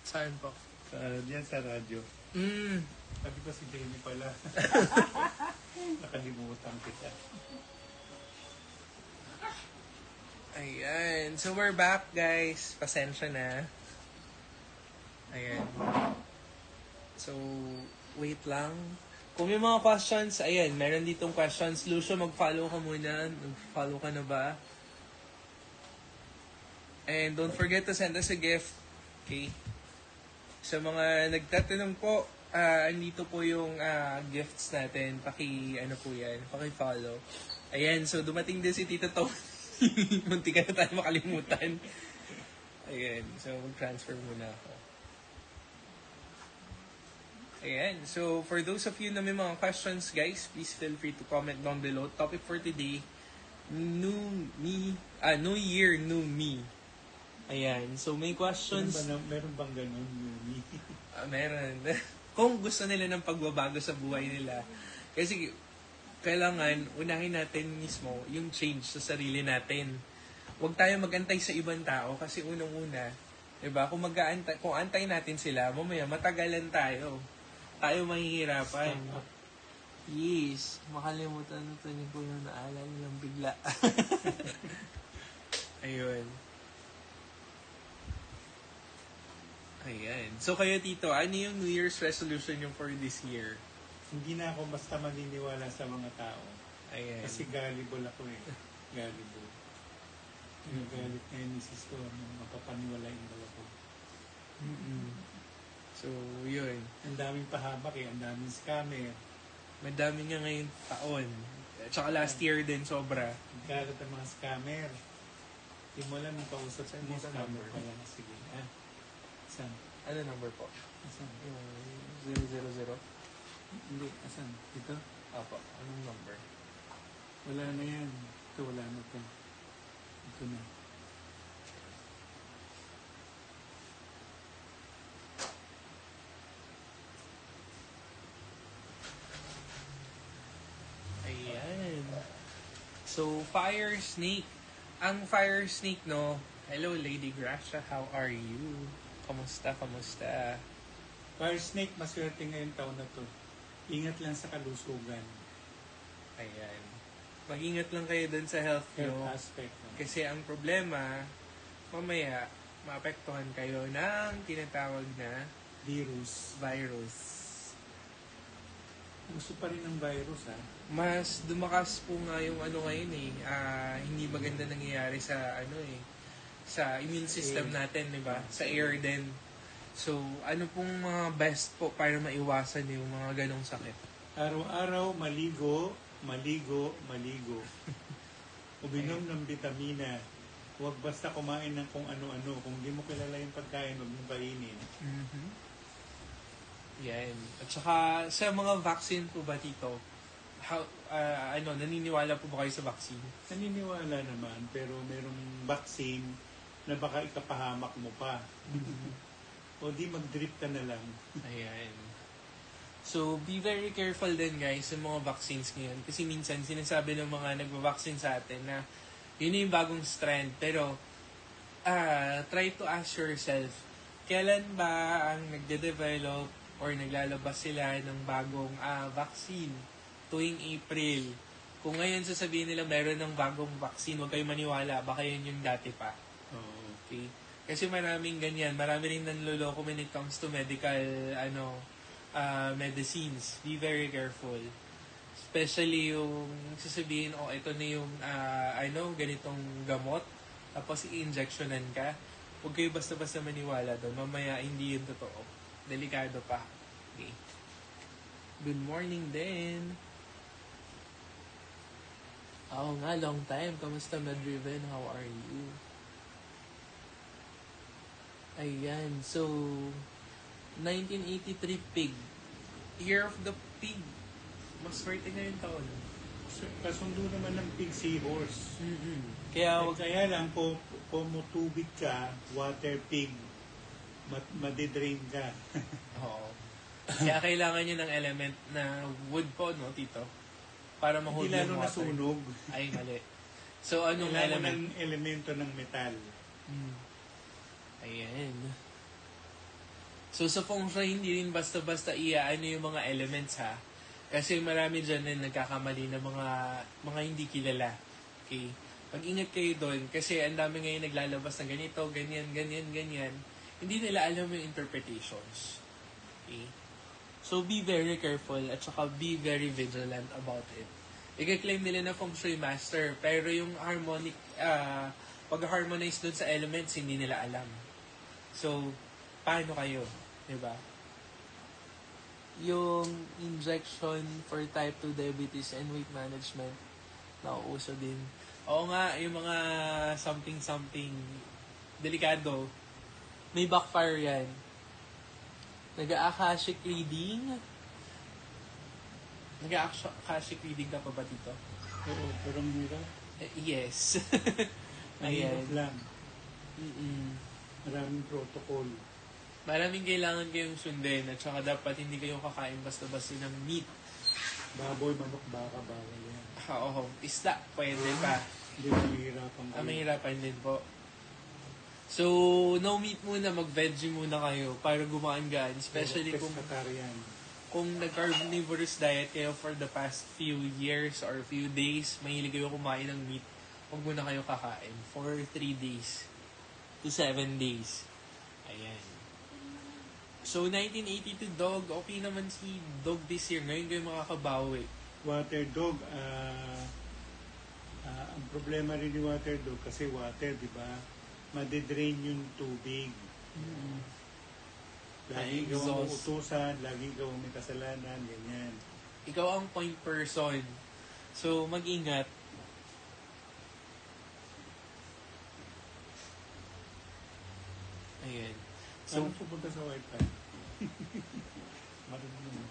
Saan po? Diyan sa radyo. Sabi ko si Jamie pala. Nakalimutan kita. Ayan. So, we're back, guys. Pasensya na. Ayan. So, wait lang. Kung may mga questions, ayan, meron ditong questions. Lucio, mag-follow ka muna. Mag-follow ka na ba? And don't forget to send us a gift. Okay? Sa mga nagtatanong po, andito po yung gifts natin. Ano po yan, paki-follow. Ayan, so dumating din si Tito Tony. Munti ka na tayo makalimutan. Ayan, so mag-transfer muna ako. Ayan, so for those of you na may mga questions, guys, please feel free to comment down below. Topic for today, New Year, New Me. Ayan, so may questions. Meron bang ganun, Yumi? Meron. Kung gusto nila ng pagbabago sa buhay nila. Kasi kailangan unahin natin mismo yung change sa sarili natin. Huwag tayo mag-antay sa ibang tao kasi unang-una, diba? Kung antay natin sila, mamaya matagalan tayo. Tayo mahihirapan. Yes. Makalimutan na ito niyo po yung naalala nilang bigla. Ayun. Ayan. So kayo, Tito, ano yung New Year's resolution yung for this year? Hindi na ako basta maniniwala sa mga tao. Ayan. Kasi gullible ako eh. Gullible. Galit na yung misis ko. Mapapaniwala yung dala ko. So, yun. Ang daming pahabak eh. Ang daming scammer. Madami nga ngayon taon. Tsaka last year din, sobra. Galit ang mga scammer. Hindi mo alam yung kausap sa mga scammer pala. Sige. Asan? Ano number po? Asan? Yung 000? Hindi. Asan? Ito? Apo. Anong number? Wala na yan. Ito, wala na ito. Ito na. Ayan. So, Fire Snake. Ang Fire Snake, no? Hello, Lady Gracia. How are you? Kamusta? Fire Snake, maswerte ngayong taon na to. Ingat lang sa kalusugan. Ayan. Mag-ingat lang kayo dun sa health nyo. Health aspect. Kasi ang problema, mamaya, maapektuhan kayo ng tinatawag na Virus. Gusto pa rin ng virus, ha? Mas dumakas po nga yung ngayon eh. Hindi maganda nangyayari sa sa immune system natin, di ba? Sa air din. So, ano pong mga best po para maiwasan yung mga ganong sakit? Araw-araw, maligo. Uminom ng vitamina. Huwag basta kumain ng kung ano-ano. Kung di mo kilala yung pagkain, huwag mong kainin. Yan. At saka, sa mga vaccine po ba, Tito? Naniniwala po ba kayo sa vaccine? Naniniwala naman, pero merong vaccine na baka ikapahamak mo pa. O di mag-drip ka na lang. Ayan. So, be very careful din, guys, sa mga vaccines ngayon. Kasi minsan, sinasabi ng mga nagva-vaccine sa atin na yun yung bagong strand. Pero, try to ask yourself, kailan ba ang nagde-develop or naglalabas sila ng bagong vaccine? Tuwing April. Kung ngayon sasabihin nila meron ng bagong vaccine, huwag kayong maniwala. Baka yun yung dati pa. Okay? Kasi maraming ganyan. Marami rin nanloloko when it comes to medical medicines. Be very careful. Especially yung sasabihin, ito na yung ganitong gamot. Tapos i-injectionan ka. Huwag kayo basta-basta maniwala doon. Mamaya hindi yun totoo. Delikado pa. Okay. Good morning din. Nga, long time. Kamusta, Madriven? How are you? Ayan, so 1983 pig. Year of the pig. Mas swerte na yung taon. Kasundo naman ng pig seahorse. Kaya lang, kung tubig ka, water pig, madidrain ka. Oo. Kaya kailangan nyo ng element na wood po, no, Tito? Para ma-hold Hindi yung lalo water. nasunog. Ay, mali. So, anong Kailangan element? ng elemento ng metal. Ayan. So sa feng shui, hindi rin basta-basta iaano yung mga elements ha. Kasi marami dyan na nagkakamali na mga hindi kilala. Okay? Mag-ingat kayo doon kasi ang dami ngayon naglalabas na ganito, ganyan, ganyan, ganyan. Hindi nila alam yung interpretations. Okay? So be very careful at saka be very vigilant about it. I-claim nila na feng shui master pero yung harmonic, pag-harmonize doon sa elements, hindi nila alam. So, paano kayo? Diba? Yung injection for type 2 diabetes and weight management, nauuso din. Oo nga, yung mga something, delikado, may backfire yan. Nag-a-akashic reading? Nag-a-akashic reading ka pa ba dito? Oo, pero ang hirap. Yes. Mahirap Ayan. lang. Mm-mm. Maraming protocol. Maraming kailangan kayong sundin at saka dapat hindi kayo kakain basta-basta ng meat. Baboy, manok, baka, bawal yan. Oo, isda, pwede pa. Hindi mahirapan kayo. Mahirapan din po. So, no meat muna, mag-veggie muna kayo para gumaan-gaan. Especially kung nag-carnivorous diet kayo for the past few years or few days, mahilig kayo kumain ng meat, huwag muna kayo kakain for 3 days to 7 days. Ayan. So, 1982 dog, okay naman si dog this year. Ngayon kayo makakabawi. Water dog, ang problema rin ni water dog kasi water, di ba? Madidrain yung tubig. Mm-hmm. Lagi ikaw ang utusan, lagi ikaw ang may kasalanan, ganyan. Ikaw ang point person. So, mag-ingat. Ayan. So, Saan pupunta sa Wi-Fi? Marunong mo.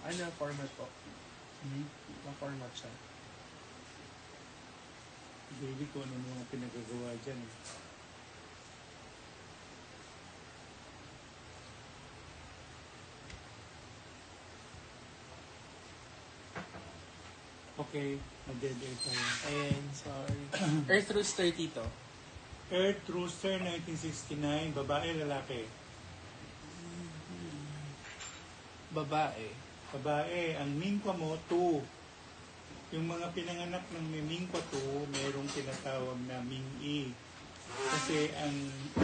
ano format po? Ma-format siya. Baby ko, ano mga pinagagawa dyan. Okay, na-dead air tayo. Ayan, sorry. Earth Rooster Tito. Earth Rooster 1969, babae, lalaki. Babae. Babae, ang Mingkwa mo, 2. Yung mga pinanganak ng may Mingkwa 2, mayroong tinatawag na Ming-I. Kasi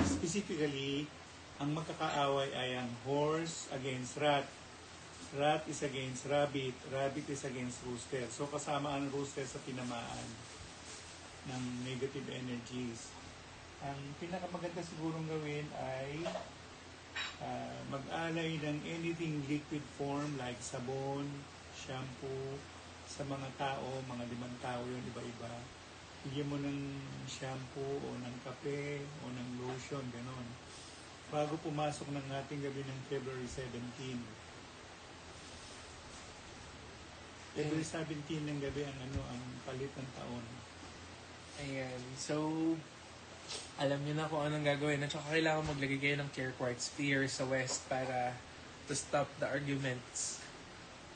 specifically, ang magkakaaway ay ang horse against rat. Rat is against rabbit. Rabbit is against rooster. So kasama ang rooster sa tinamaan ng negative energies. Ang pinakamaganda sigurong gawin ay mag-alay ng anything liquid form like sabon, shampoo, sa mga tao, mga 5 tao yun, iba-iba. Bigyan mo ng shampoo o ng kape o ng lotion, ganon. Bago pumasok ng ating gabi ng February 17. February 17 ng gabi ang palit ng taon. Ayan. So, alam niyo na kung anong gagawin. At saka kailangan maglagay kayo ng clear quartz sphere sa west para to stop the arguments.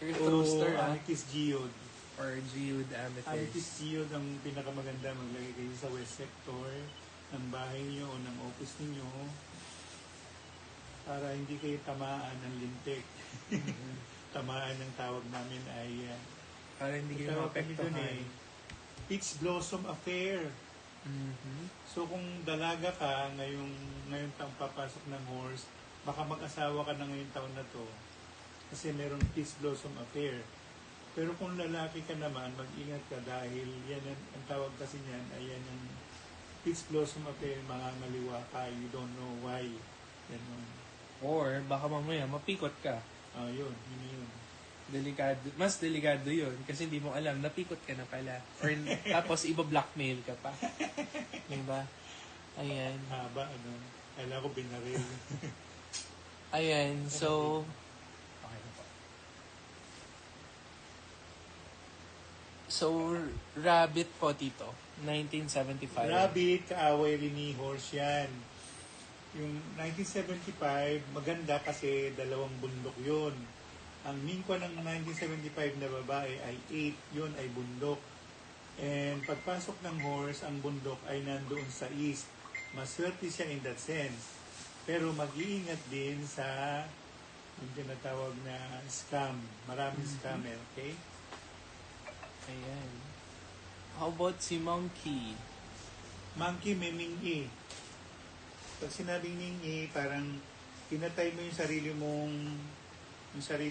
Earth Rooster, Amethyst Geode. Or Geode Amethyst. Amethyst Geode ang pinakamaganda. Maglagay kayo sa west sector ng bahay niyo o ng office niyo para hindi kayo tamaan ng lintik. Tamaan ng tawag namin ay para hindi kayo mapektuhan. Peach Blossom Affair. Mm-hmm. So kung dalaga ka ngayong taong papasok ng horse, baka mag-asawa ka na ngayong taon na to kasi meron Peach Blossom Affair. Pero kung lalaki ka naman, mag-ingat ka dahil yan ang tawag kasi niyan ay yan yung Peach Blossom Affair, mangangaliwa ka, you don't know why. Ganun. Or baka mamaya mapikot ka. Yun. Delikado. Mas delikado yun kasi hindi mo alam, napikot ka na pala. Or tapos iba-blackmail ka pa. Diba? Ayan. Haba, kailangan ko binaril. Ayan, so okay na po. So, Rabbit po, Tito. 1975. Rabbit, kaaway rin ni horse yan. Yung 1975, maganda kasi 2 bundok yun. Ang Mingkwa ng 1975 na babae ay 8, yun ay bundok. And pagpasok ng horse, ang bundok ay nandoon sa east. Maswerte siya in that sense. Pero mag-iingat din sa yung tinatawag na scam. Maraming scammer, okay? Ayan. How about si Monkey? Monkey may Ming-i. Pag sinabing Ming-i, parang pinatay mo yung sarili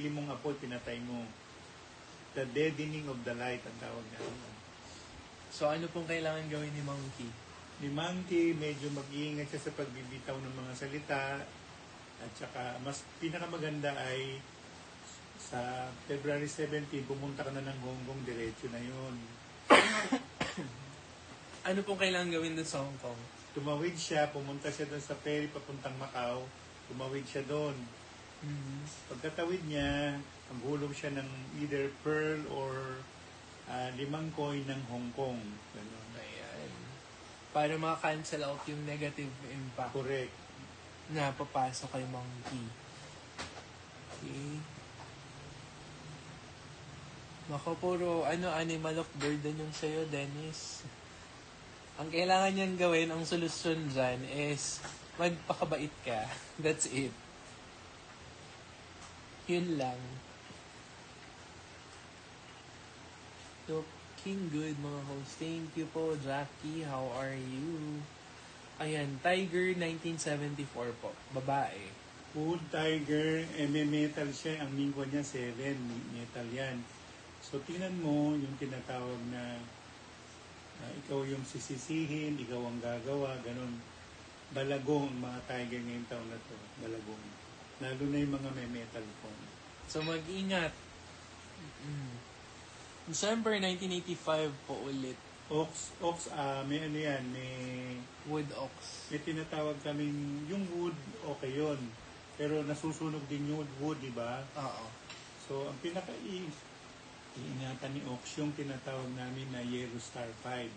mong apo, pinatay mo. The deadening of the light ang tawag na. So ano pong kailangan gawin ni Monkey? Ni Monkey, medyo mag-iingat siya sa pagbibitaw ng mga salita. At saka, mas pinakamaganda ay sa February 17, pumunta ka na ng Hong Kong, diretso na yun. Ano pong kailangan gawin doon sa Hong Kong? Tumawid siya, pumunta siya doon sa ferry papuntang Macau, tumawid siya doon. Pagkatawid niya, ang hulog siya ng either pearl or 5 coin ng Hong Kong. Ganun. Ayan. Para maka-cancel out yung negative impact Correct. na papasok kay Monkey. Okay. Naku, puro animal of burden yung sa'yo, Dennis. Ang kailangan niyang gawin, ang solusyon dyan is magpakabait ka. That's it. Yun lang. Looking good, mga host. Thank you po, Jackie. How are you? Ayan, Tiger 1974 po. Babae. Wood Tiger, may metal siya. Ang mingwa niya 7, metal yan. So, tingnan mo yung tinatawag na ikaw yung sisisihin, ikaw ang gagawa, ganun. Balagong ang mga tiger ngayong taon na to. Balagong. Lalo na yung mga may metal phone. So, mag-ingat. December 1985 po ulit. Ox, may ano yan, may Wood Ox. tinatawag kaming, yung wood, okay yun. Pero nasusunog din yung wood, di ba? Oo. So, ang iingatan ni Ox, yung tinatawag namin na Yellow Star 5.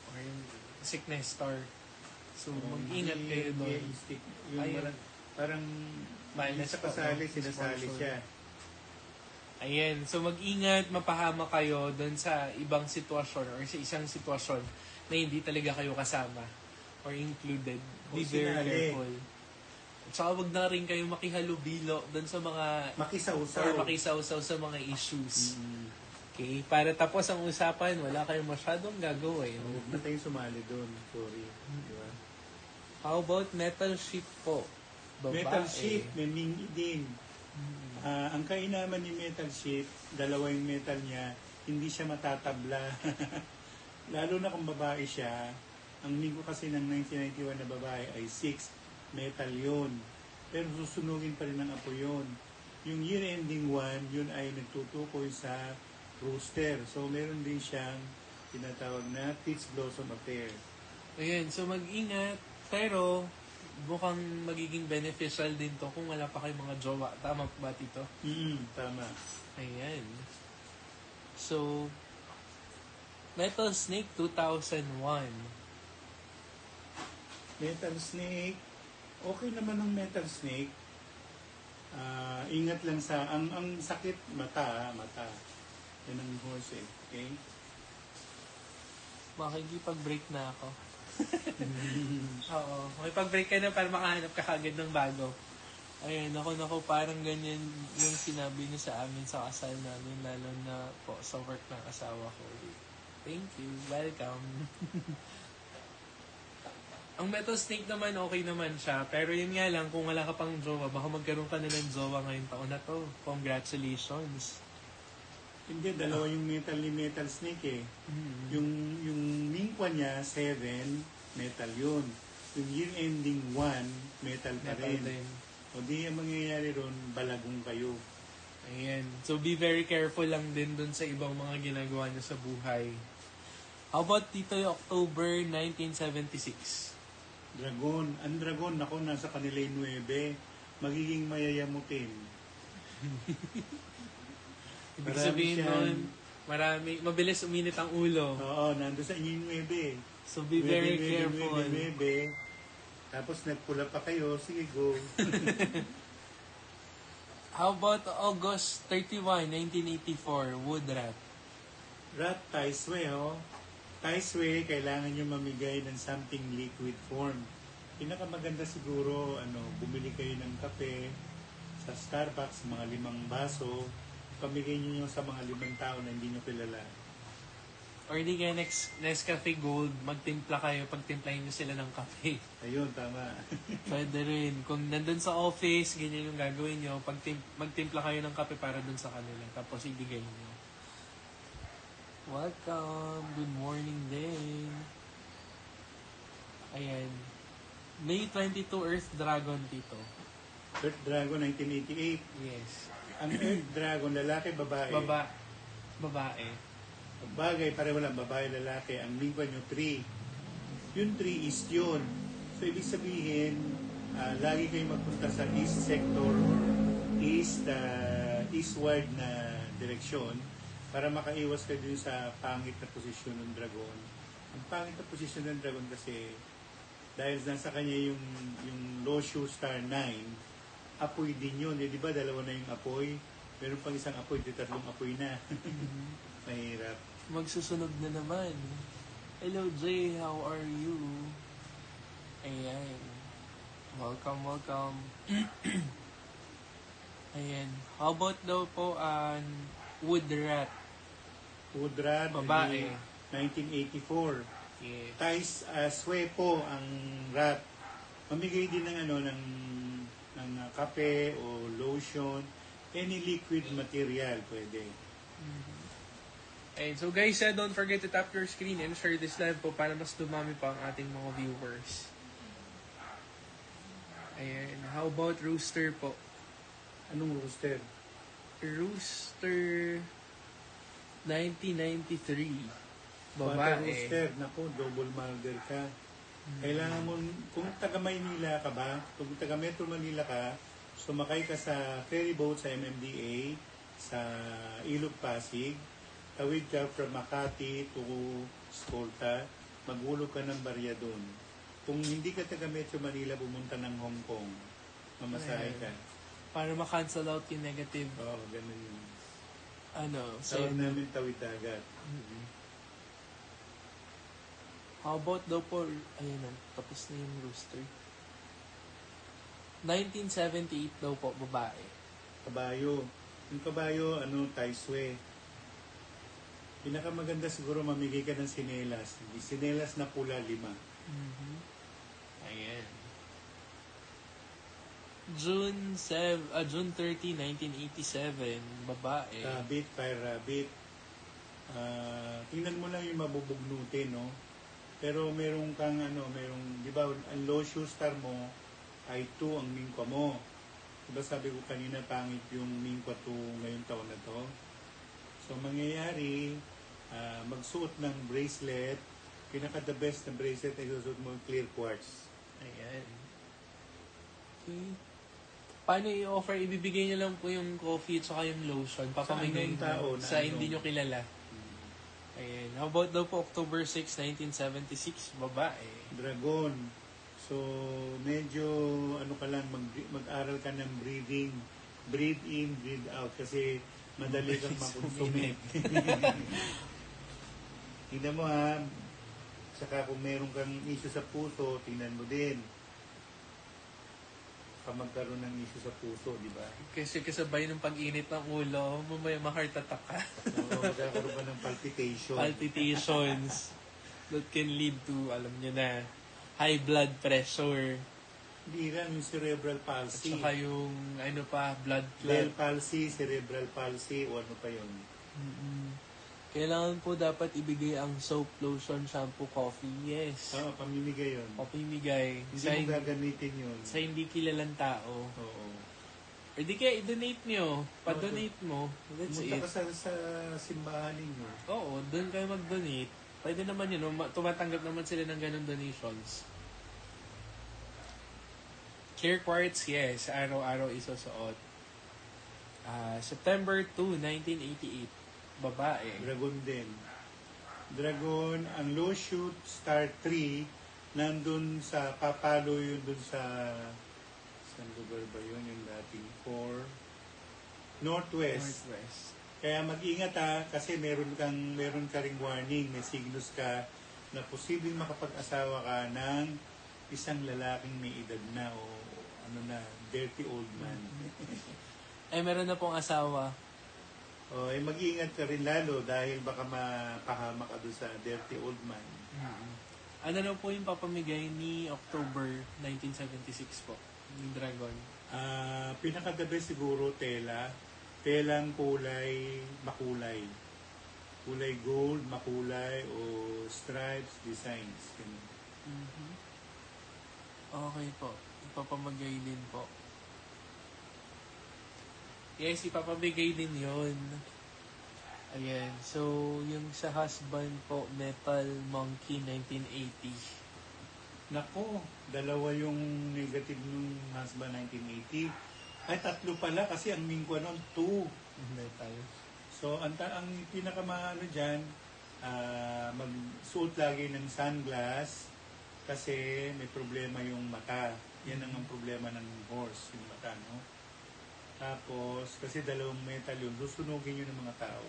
Or yung Sickness Star. So, So, mag-ingat kayo doon. Yung Ayun. parang Minus sa kasali, po, no? sinasali Sponsor. siya. Ayan. So, mag-ingat, mapahama kayo doon sa ibang sitwasyon or sa isang sitwasyon na hindi talaga kayo kasama or included. Be O very sinali. careful. At saka wag na rin kayo makihalubilo doon sa mga Makisawsaw. or makisawsaw sa mga issues. Mm. Okay? Para tapos ang usapan, wala kayong masyadong gagawin. Huwag na tayong sumali doon. Sorry. Di ba? How about metal sheep po? Babae. Metal sheep, may Ming din. Ang kainaman ni metal sheep, dalawa yung metal niya, hindi siya matatabla. Lalo na kung babae siya, ang mingko kasi ng 1991 na babae ay 6 metal yun. Pero susunugin pa rin ng apo yun. Yung year-ending one, yun ay nagtutukoy sa rooster. So meron din siyang tinatawag na Peach Blossom Affair. Ayan, so mag-ingat. Pero, mukhang magiging beneficial din to kung wala pa kayong mga jowa. Tama ba, Tito? Tama. Ayan. So, Metal Snake 2001. Metal Snake, okay naman ang Metal Snake. Ingat lang sa, ang sakit, mata. Yan ang horse okay? Makikipag-break na ako. Oo. Makipag-break ka na para makahanap ka kagad ng bago. Ayun, ako, parang ganyan yung sinabi niya sa amin sa kasal namin, lalo na po sa work ng asawa ko. Thank you. Welcome. Ang Metal Snake naman, okay naman siya. Pero yun nga lang, kung wala ka pang jowa, baka magkaroon ka na ng jowa ngayong taon na to. Congratulations. Hindi, dalawa yung metal ni Metal Snake eh. Yung mingkwa niya, 7, metal yun. Yung year ending 1, metal pa Metal rin. din. O di ang mangyayari ron, balagong kayo. Ayan. So, be very careful lang din dun sa ibang mga ginagawa niyo sa buhay. How about dito yung October 1976? Dragon. Ang dragon, ako, nasa kanila yung 9. Magiging mayayamutin. Ibig Marami sabihin siyang- nun, mabilis uminit ang ulo. Oo, nando sa inyo yung 9. So, be very careful. 9. Tapos nagpula pa kayo, sige go. How about August 31, 1984, Wood Rat? Rat Taiswe, oh. Taiswe, kailangan nyo mamigay ng something liquid form. Pinakamaganda siguro, bumili kayo ng kape sa Starbucks, mga 5 baso, pamigay nyo sa mga 5 tao na hindi nyo kilala. Or di kaya Nescafe Gold, magtimpla kayo, pagtimplahin nyo sila ng kape. Ayun, tama. Pwede rin. Kung nandun sa office, ganyan yung gagawin nyo, magtimpla kayo ng kape para dun sa kanila, tapos ibigay nyo. Welcome! Good morning din! Ayan. May 22 Earth Dragon dito. Earth Dragon 1988. Yes. Ang Earth Dragon, lalaki, babae. Babae. Bagay, pareho lang, babae, lalaki. Ang lingwa nyo, 3. Yung 3 is yun. So, ibig sabihin, lagi kayong magpunta sa east sector or eastward na direksyon para makaiwas kayo dun sa pangit na posisyon ng dragon. Ang pangit na posisyon ng dragon kasi dahil nasa kanya yung low shoe star 9, apoy din yun. Di ba, 2 na yung apoy? Meron pang isang apoy, 3 apoy na. Mahirap. Magsusunog na naman. Hello Jay, how are you? Ayan. Welcome. Ayan. How about daw po ang wood rat? Wood rat, Babae. 1984. Yes. Tais Swepo ang rat. Mamigay din ng ng kape o lotion, any liquid material pwede. And so guys, don't forget to tap your screen and share this live po para mas dumami pa ang ating mga viewers. Ayan. How about rooster po? Anong rooster? Rooster 1993. Bata Babae. rooster, naku, double malger ka. Kailangan mo, kung taga Maynila ka ba, kung taga Metro Manila ka, sumakay ka sa ferry boat sa MMDA, sa Ilog Pasig, tawid ka from Makati to Escolta, maghulog ka ng barya doon. Kung hindi ka taga Metro Manila, pumunta ng Hong Kong, mamasahe ka. Para ma-cancel out yung negative, Oo, ganun yun. so, Tawid namin tawid dagat. how about daw po, ayun na, tapos na yung rooster. 1978 daw po, babae. Kabayo. Yung kabayo, taiswe. Pinakamaganda siguro mamigay ka ng sinelas. Sinelas na pula 5. Ayan. June 30, 1987, babae. Rabbit, fire rabbit. Tingnan mo lang yung mabubugnutin, no? Pero merong kang di ba, ang low shoe star mo ay 2 ang mingkwa mo. Diba sabi ko kanina, pangit yung mingkwa 2 ngayong taon na to. So, mangyayari, magsuot ng bracelet. Pinaka-the best na bracelet ay susuot mo clear quartz. Ayan. Okay. Paano i-offer? Ibibigay niyo lang po yung coffee at saka yung lotion. Papamigay Sa anong tao? sa hindi niyo kilala. Ayan. How about daw po October 6, 1976, babae. Dragon. So, medyo ka lang, mag-aral ka ng breathing. Breathe in, breathe out. Kasi madali kang makonsume. Tingnan mo ha. Saka kung meron kang issue sa puso, tingnan mo din. Magkaroon ng issue sa puso, di ba? Kasi kasabay ng pag-init ng ulo, mamaya ma-heart attack ka. Oo, magkakaroon ka ng palpitation. Palpitations that can lead to, alam nyo na, high blood pressure. Hindi lang yung cerebral At palsy. saka yung, blood Bell clot. palsy, cerebral palsy, o ano pa yun. Kailangan po dapat ibigay ang soap, lotion, shampoo, coffee. Yes. Oo, pamimigay yun. Papimigay. Hindi mo gagamitin yun. Sa hindi kilalang tao. Oo. Or di kaya i-donate nyo. Pa-donate mo. That's Pumunta it. ka sa simbahan ninyo. Oo, doon kayo mag-donate. Pwede naman yun. Tumatanggap naman sila ng ganong donations. Clear quartz, yes. Araw-araw isusuot. September 2, 1988. Babae. Dragon din. Dragon, ang low shoot star 3, nandun sa, papalo yun dun sa, saan lugar ba yun, yung dating 4? Northwest. Kaya mag-ingat ha, kasi meron ka ring warning, may signals ka na posibleng makapag-asawa ka ng isang lalaking may edad na o ano na, dirty old man. Ay, meron na pong asawa. O, mag-iingat ka rin lalo dahil baka mapahama ka doon sa dirty old man. Ano na po yung papamigay ni October 1976 po, ni Dragon? Pinaka-the best siguro tela. Telang kulay, makulay. Kulay gold, makulay, o stripes, designs. Ganun. Okay po. Ipapamagay din po. Yes, ipapamigay din yon. Ayan. So, yung sa husband po, Metal Monkey 1980. Nako, dalawa yung negative nung husband 1980. Ay, tatlo pala kasi ang mingkwa nun, 2. Metal. So, ang pinakamaano dyan, magsuot lagi ng sunglass kasi may problema yung mata. Yan ang problema ng horse, yung mata, no? Tapos, kasi dalawang metal yun, susunugin yun ng mga tao.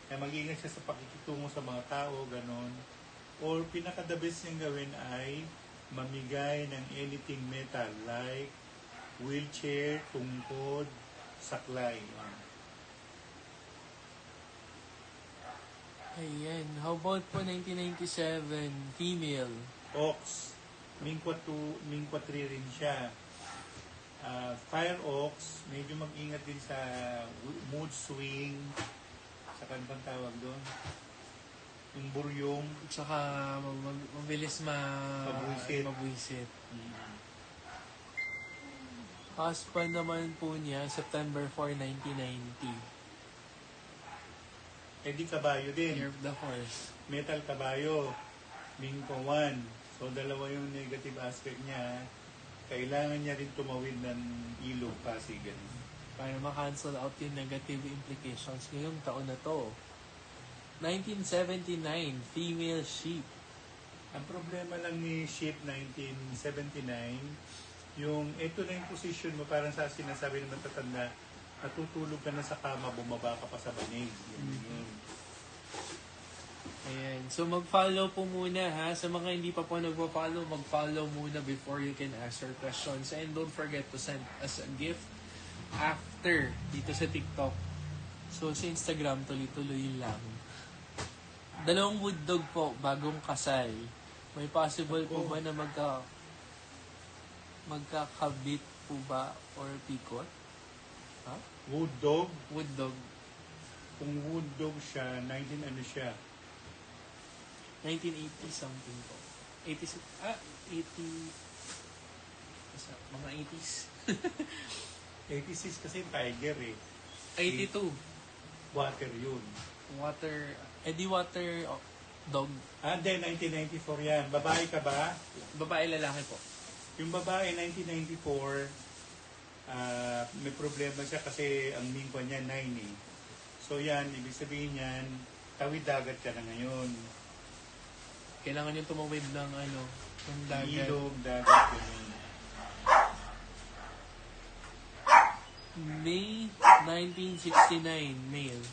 Kaya mag-ingat siya sa pakikitungo sa mga tao, ganon. Or pinaka-the best niyang gawin ay mamigay ng anything metal like wheelchair, tungkod, saklay. Ayan. How about po 1997, female? Ox. Mingkwa 3 rin siya. Fire ox, medyo mag-ingat din sa mood swing. Sa kanang tawag doon. Yung buryong. Tsaka mabilis mabwisit. Husband naman po niya, September 4, 1990. Di kabayo din. Year of the Horse. Metal kabayo. Mingkwa 1. So, dalawa yung negative aspect niya. Kailangan niya rin tumawid ng ilog, Pasigan. Para ma-cancel out yung negative implications ngayong taon na to. 1979, female sheep. Ang problema lang ni sheep 1979, yung ito na yung position mo, parang sa sinasabi ng matatanda, natutulog ka na sa kama, bumaba ka pa sa banig. Yun. Ayan. So, mag-follow po muna ha. Sa mga hindi pa po nagpa-follow, mag-follow muna before you can ask your questions. And don't forget to send us a gift after dito sa TikTok. So, sa Instagram, tuloy-tuloy lang. 2 wood dog po, bagong kasal. May possible po ba na magkakabit po ba or pikot? Ha? Wood dog. Wood dog. Kung wood dog siya, 1980 something po. 86, 80, mga 80s. 86 kasi tiger 82. Water yun. Water dog. Hindi, 1994 yan. Babae ka ba? Babae, lalaki po. Yung babae, 1994, may problema siya kasi ang mingkwa niya 9 eh. So yan, ibig sabihin yan, tawid dagat ka na ngayon. Kailangan yung tumawid ng ng dagat. Ilog, dagat, yun. May 1969, male.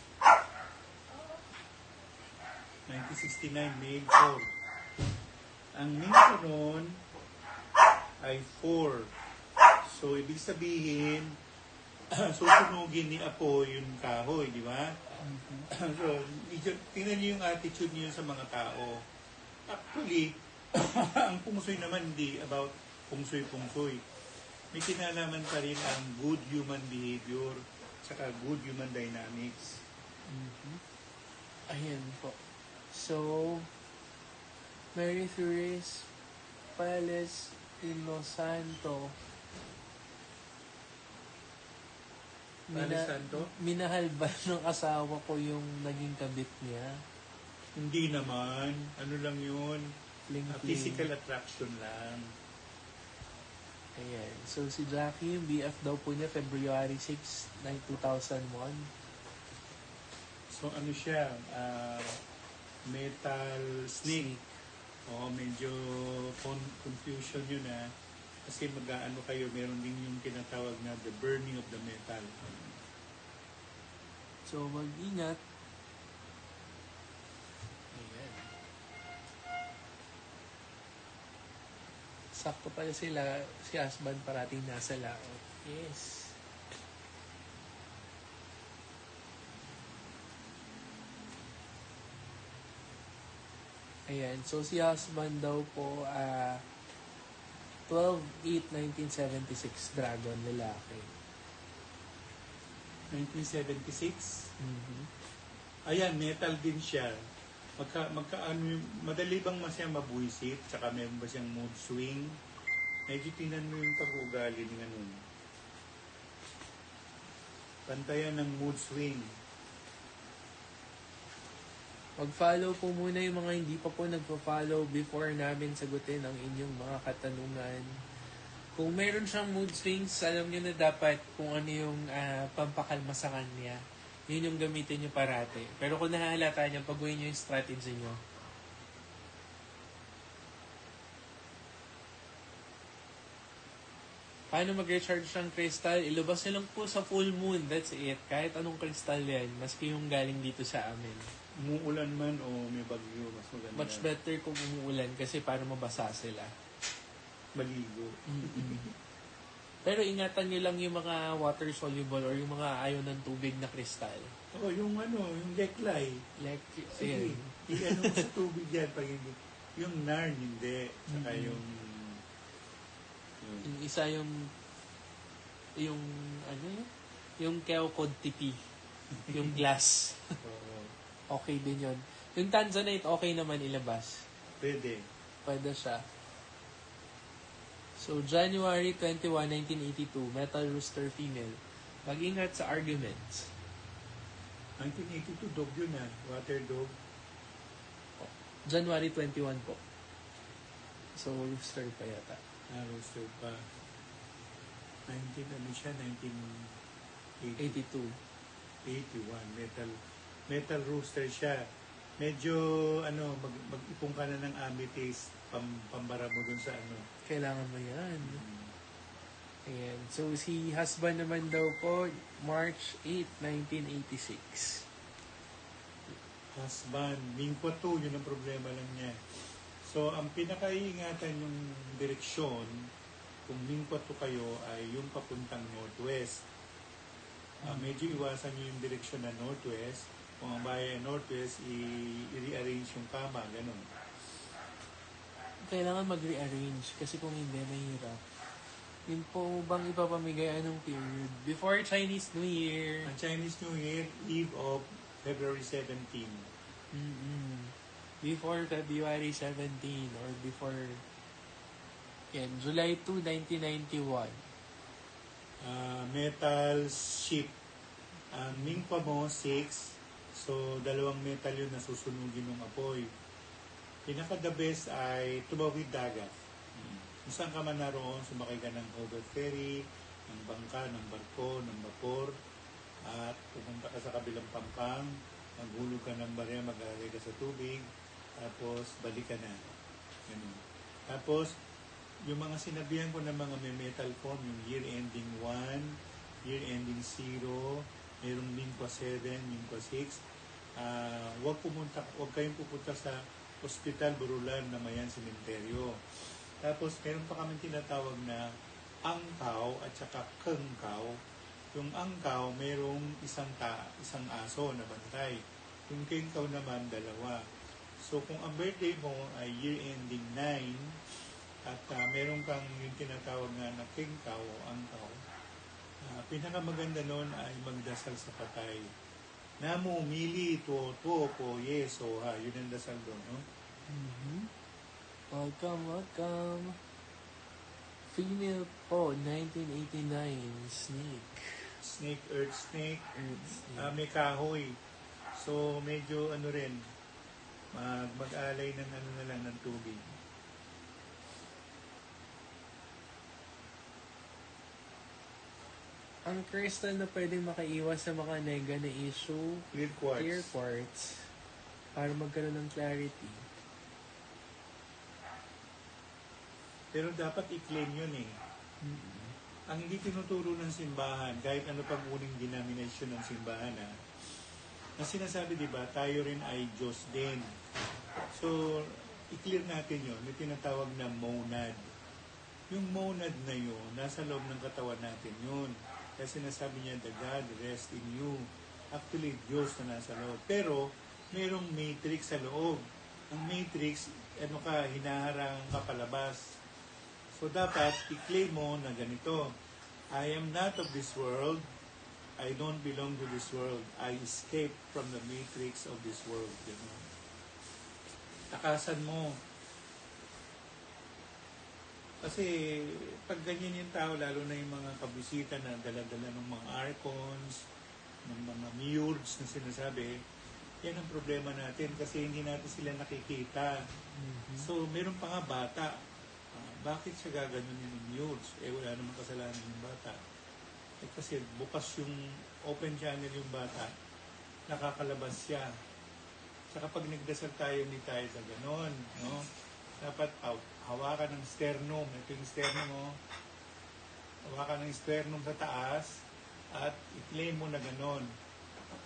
1969, May 4. Ang mingkwa noon ay 4. So, ibig sabihin, susunugin ni Apo yung kahoy, di ba? So, tingnan niyo yung attitude niyo sa mga tao. Actually, ang pungsoy naman hindi about pungsoy-pungsoy. May kinalaman pa rin ang good human behavior saka good human dynamics. Ayan po. So, Mary Therese Palace Ino Santo. Palace Santo? Minahal ba ng asawa ko yung naging kabit niya? Hindi naman. Ano lang yun? Fling-fling. Physical attraction lang. Ayan. So, si Jackie, yung BF daw po niya, February 6, 2001. So, ano siya? Metal snake. Oo, medyo confusion yun kasi mag-aano kayo, meron din yung tinatawag na the burning of the metal. So, mag-ingat. Ayan. Sakto pala sila, si husband parating nasa laot. Yes. Ayan. So, si husband daw po, 12/8/1976, Dragon, lalaki. 1976. Mm-hmm. Ayan, metal din siya. Madali bang masaya mabuisit? Tsaka meron ba siyang mood swing? Medyo tinan mo yung pag-uugali ng ano. Pantayan ng mood swing. Mag-follow po muna yung mga hindi pa po nagpa-follow before namin sagutin ang inyong mga katanungan. Kung meron siyang mood swings, alam nyo na dapat kung ano yung pampakalma sa kanya. Yun yung gamitin nyo parate. Pero kung nahahalata nyo, pagawin nyo yung strategy nyo. Paano mag-recharge ng crystal? Ilabas nyo lang po sa full moon. That's it. Kahit anong crystal yan. Maski yung galing dito sa amin. Umuulan man o may bagyo, mas maganda. Much better kung umuulan kasi para mabasa sila. Maligo. Pero ingatan nyo lang yung mga water soluble or yung mga ayaw ng tubig na kristal. Oo, yung yung leklay. Sige, i-ano mo sa tubig yan. Pag hindi. Yung narn, hindi. Saka yung isa yung ano yun? Yung Keokod tipi. Yung glass. Okay din yun. Yung Tanzanite, okay naman ilabas. Pwede. Pwede siya. So, January 21, 1982, Metal Rooster Female. Mag-ingat sa arguments. 1982, dog yun water dog. January 21 po. So, rooster pa yata. Rooster pa. 82. 81. Metal rooster siya. Medyo, mag-ipong ka na ng amethyst, pambara mo dun sa Kailangan mo yan. Ayan. So, si husband naman daw po, March 8, 1986. Husband, Mingkwa 2, yun ang problema lang niya. So, ang pinakaiingatan yung direksyon, kung Mingkwa 2 kayo, ay yung papuntang northwest. Medyo iwasan nyo yung direksyon na northwest. Kung ang bahay northwest, i-rearrange yung kama, ganun. Kailangan mag-rearrange kasi kung hindi, mahirap. Yun po bang ipapamigay anong period? Before Chinese New Year. Ang Chinese New Year, eve of February 17. Before February 17 or before July 2, 1991. Metal ship. Ang Mingkwa mo, 6. So, 2 metal yun na susunugin ng apoy. Pinaka-the best ay tumawid dagat. Kung saan ka man naroon, sumakay ka ng hover ferry, ng bangka, ng barko, ng vapor, at pupunta ka sa kabilang pampang, maghulog ka ng barya, mag-alagay ka sa tubig, tapos balik ka na. Ganun. Tapos, yung mga sinabihan ko ng mga may metal form, yung year ending 1, year ending 0, mayroong Mingkwa 7, Mingkwa 6, huwag kayong pupunta sa Hospital Burulan na Mayan Cementerio. Tapos, meron pa kami tinatawag na angkaw at saka kengkaw. Yung angkaw, merong isang aso na bantay. Yung kengkaw naman, 2. So, kung ang birthday mo ay year ending 9, at meron kang yung tinatawag na kengkaw o angkaw, pinakamaganda nun ay magdasal sa patay. Namo, mili, to, po, yes, o ha. Yun ang dasal doon, no? Welcome. Female po, 1989, Snake. Snake, earth snake. Earth snake. May kahoy. So, medyo rin, mag-alay ng na lang ng tubig. Ang crystal na pwedeng makaiwas sa mga nega na issue, Clear quartz. clear quartz, para magkaroon ng clarity. Pero dapat i-claim yun eh. ang hindi tinuturo ng simbahan, kahit ano pang uning denomination ng simbahan, na sinasabi, di ba, tayo rin ay Diyos din. So, i-clear natin yun, may tinatawag na monad. Yung monad na yun, nasa loob ng katawan natin yun. Kaya sinasabi niya, the God rest in you. Actually, Diyos na nasa loob. Pero, mayroong matrix sa loob. Ang matrix, hinaharang ka palabas. So, dapat i-claim mo na ganito, I am not of this world, I don't belong to this world, I escape from the matrix of this world. Ganun. Takasan mo. Kasi pag ganyan yung tao, lalo na yung mga kabisita na dala-dala ng mga archons, ng mga murds na sinasabi, yan ang problema natin kasi hindi natin sila nakikita. So, meron pa nga bata. Bakit siya gaganon yung murds? Wala namang kasalanan yung bata. Kasi bukas yung open channel yung bata, nakakalabas siya. Sa kapag nagdasal tayo, hindi tayo sa ganon. No? Dapat hawakan ng sternum. Ito yung sternum mo. Hawakan ng sternum sa taas at i-claim mo na ganon.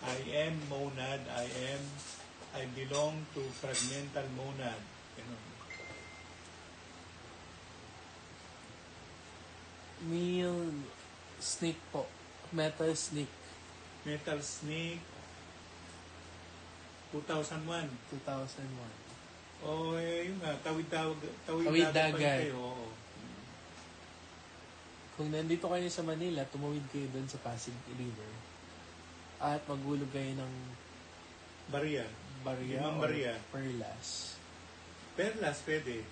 I am monad, I belong to fragmental monad. Ganon. Meal snake po. Metal snake. Metal Snake 2001. 2001. Yun nga, tawid Tawid dagat. dagat. Oo. Kung nandito kayo sa Manila, tumawid kayo doon sa Pasig River. At maghulog kayo ng Barya. or Limang barya. perlas. Perlas, pwede.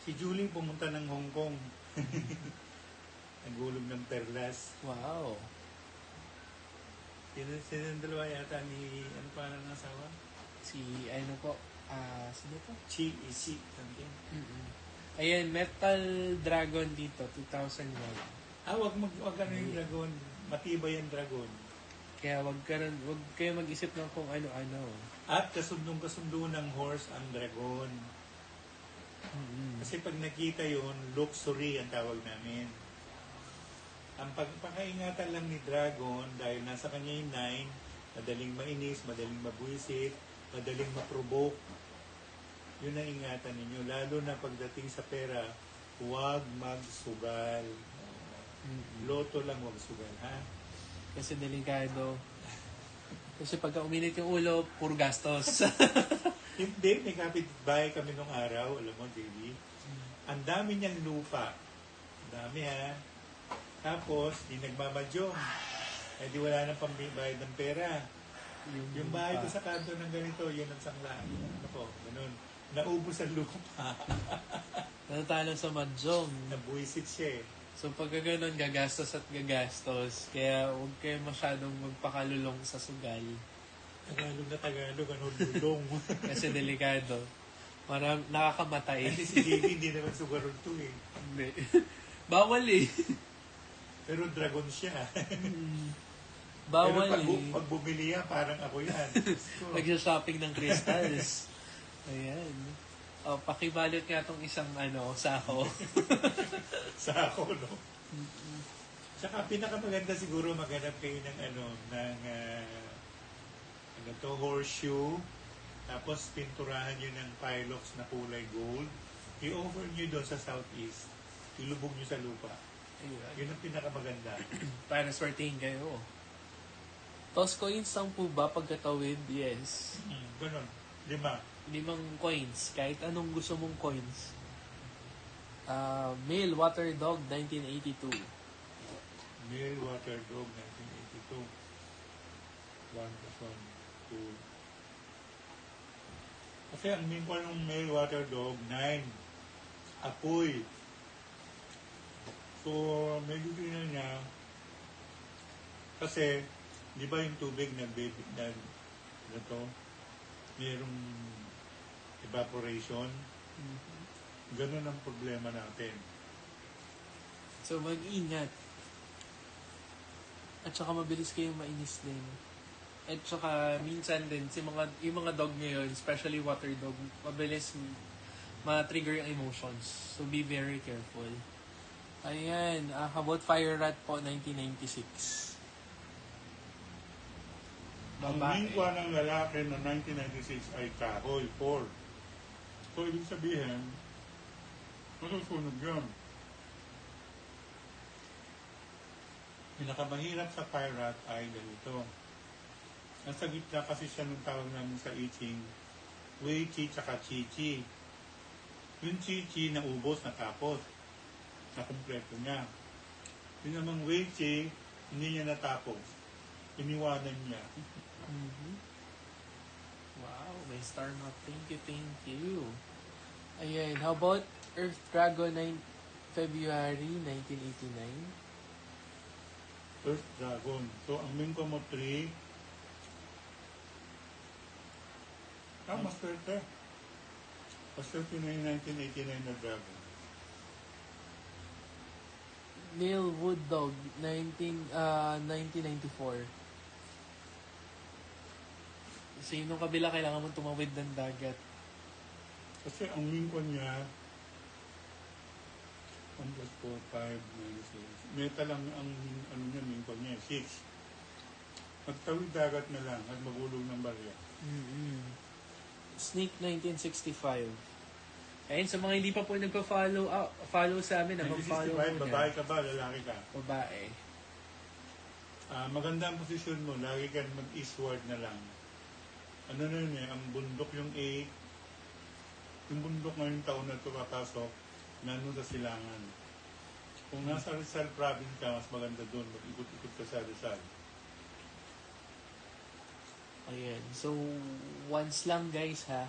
Si Julie pumunta ng Hong Kong. Naghulog ng perlas. Wow. Sino yung dalawa yata ni, ano pa ng asawa? Sino po? Sino po? Chi, something. Ayan, Metal Dragon dito, 2001. Wag ka na yung dragon. Matibay yung dragon. Kaya wag kayo mag-isip ng kung ano-ano. At kasundong-kasundo ng horse ang dragon. Kasi pag nakita yun, luxury ang tawag namin. Ang pagpakaingatan lang ni Dragon, dahil nasa kanya yung 9, madaling mainis, madaling mabuisit, madaling ma-provoke. Yun ang ingatan ninyo. Lalo na pagdating sa pera, huwag magsugal. Loto lang huwag sugal, ha? Kasi delikado. Kasi pagka uminit yung ulo, puro gastos. Hindi, may kapitbahay kami nung araw, alam mo, JB. Ang dami niyang lupa. Ang dami, ha? Tapos, di nagmamadyong. Di wala nang pambayad ng pera. Yung bahay ko sa kanto ng ganito, yun ang sangla. Ano po, ganun. Naubos ang lupa. Natatalo sa madyong. Nabuisit siya eh. So pagka ganun, gagastos at gagastos. Kaya huwag kayo masyadong magpakalulong sa sugal. Tagalog na Tagalog, ano, lulong. Kasi delikado. Nakakamatay. Kasi si JB hindi naman sugarol to eh. Hindi. Bawal eh. Pero dragon siya. Bawal pero eh. pag bumili yan, parang ako yan. Nag-shopping ng crystals. Ayan. Pakibalot nga itong isang sako. Sako, no? Tsaka pinakamaganda siguro maghanap kayo ng horseshoe. Tapos pinturahan nyo ng Pylox na kulay gold. I-over nyo doon sa southeast. Ilubog nyo sa lupa. Yun ang pinakamaganda. Para swertihin kayo. Toss coins lang po ba pagkatawid? Yes. Ganon. 5 coins. Kahit anong gusto mong coins. Male Water Dog 1982. Male Water Dog 1982. 1, 2. Kasi ang mean ko ng Male Water Dog 9. Apoy. So, medyo tingnan niya. Kasi, di ba yung tubig mayroong evaporation? Ganun ang problema natin. So, mag-ingat. At saka mabilis kayong mainis din. At saka, minsan din, yung mga dog ngayon, especially water dog, mabilis ma-trigger yung emotions. So, be very careful. Ayan, how about Fire Rat po, 1996? Ang Babae. mingkwa ng lalaki na 1996 ay kahoy, 4. So, ibig sabihin, masusunog yun. Pinakamahirap sa pirate ay ganito. Nasa gitna kasi siya nung tawag namin sa I Ching, Wei Chi tsaka Chi Chi. Yung Chi Chi na ubos natapos, na kumpleto niya. Yung namang Wei Chi, hindi niya natapos. Iniwanan niya. Mhm. Wow, may star map. Thank you, thank you. Ayan, how about Earth Dragon 9 February 1989? First Dragon. So, ang mingko mo 3, mas swerte. Mas swerte na yung 1989 na Dragon. Neil Wood Dog 1994. So yun nung kabila, kailangan mong tumawid ng dagat. Kasi ang mingko niya, 1 plus 4, 5, 9, 6. Meta lang ang ano niya, mingko niya, 6. Magtawid dagat na lang at magulog ng barya. Snake 1965. Ayun, sa mga hindi pa po follow sa amin, mag-follow 1965, muna. babae ka ba, lalaki ka? Babae. Maganda ang posisyon mo, lagi ka mag-eastward na lang. Ano na yun ang bundok yung 8, yung bundok ngayong taon na ito papasok, nandun sa silangan. Kung nasa Rizal province ka, mas maganda doon, mag-ikot-ikot ka sa Rizal. Ayan. So, once lang guys ha.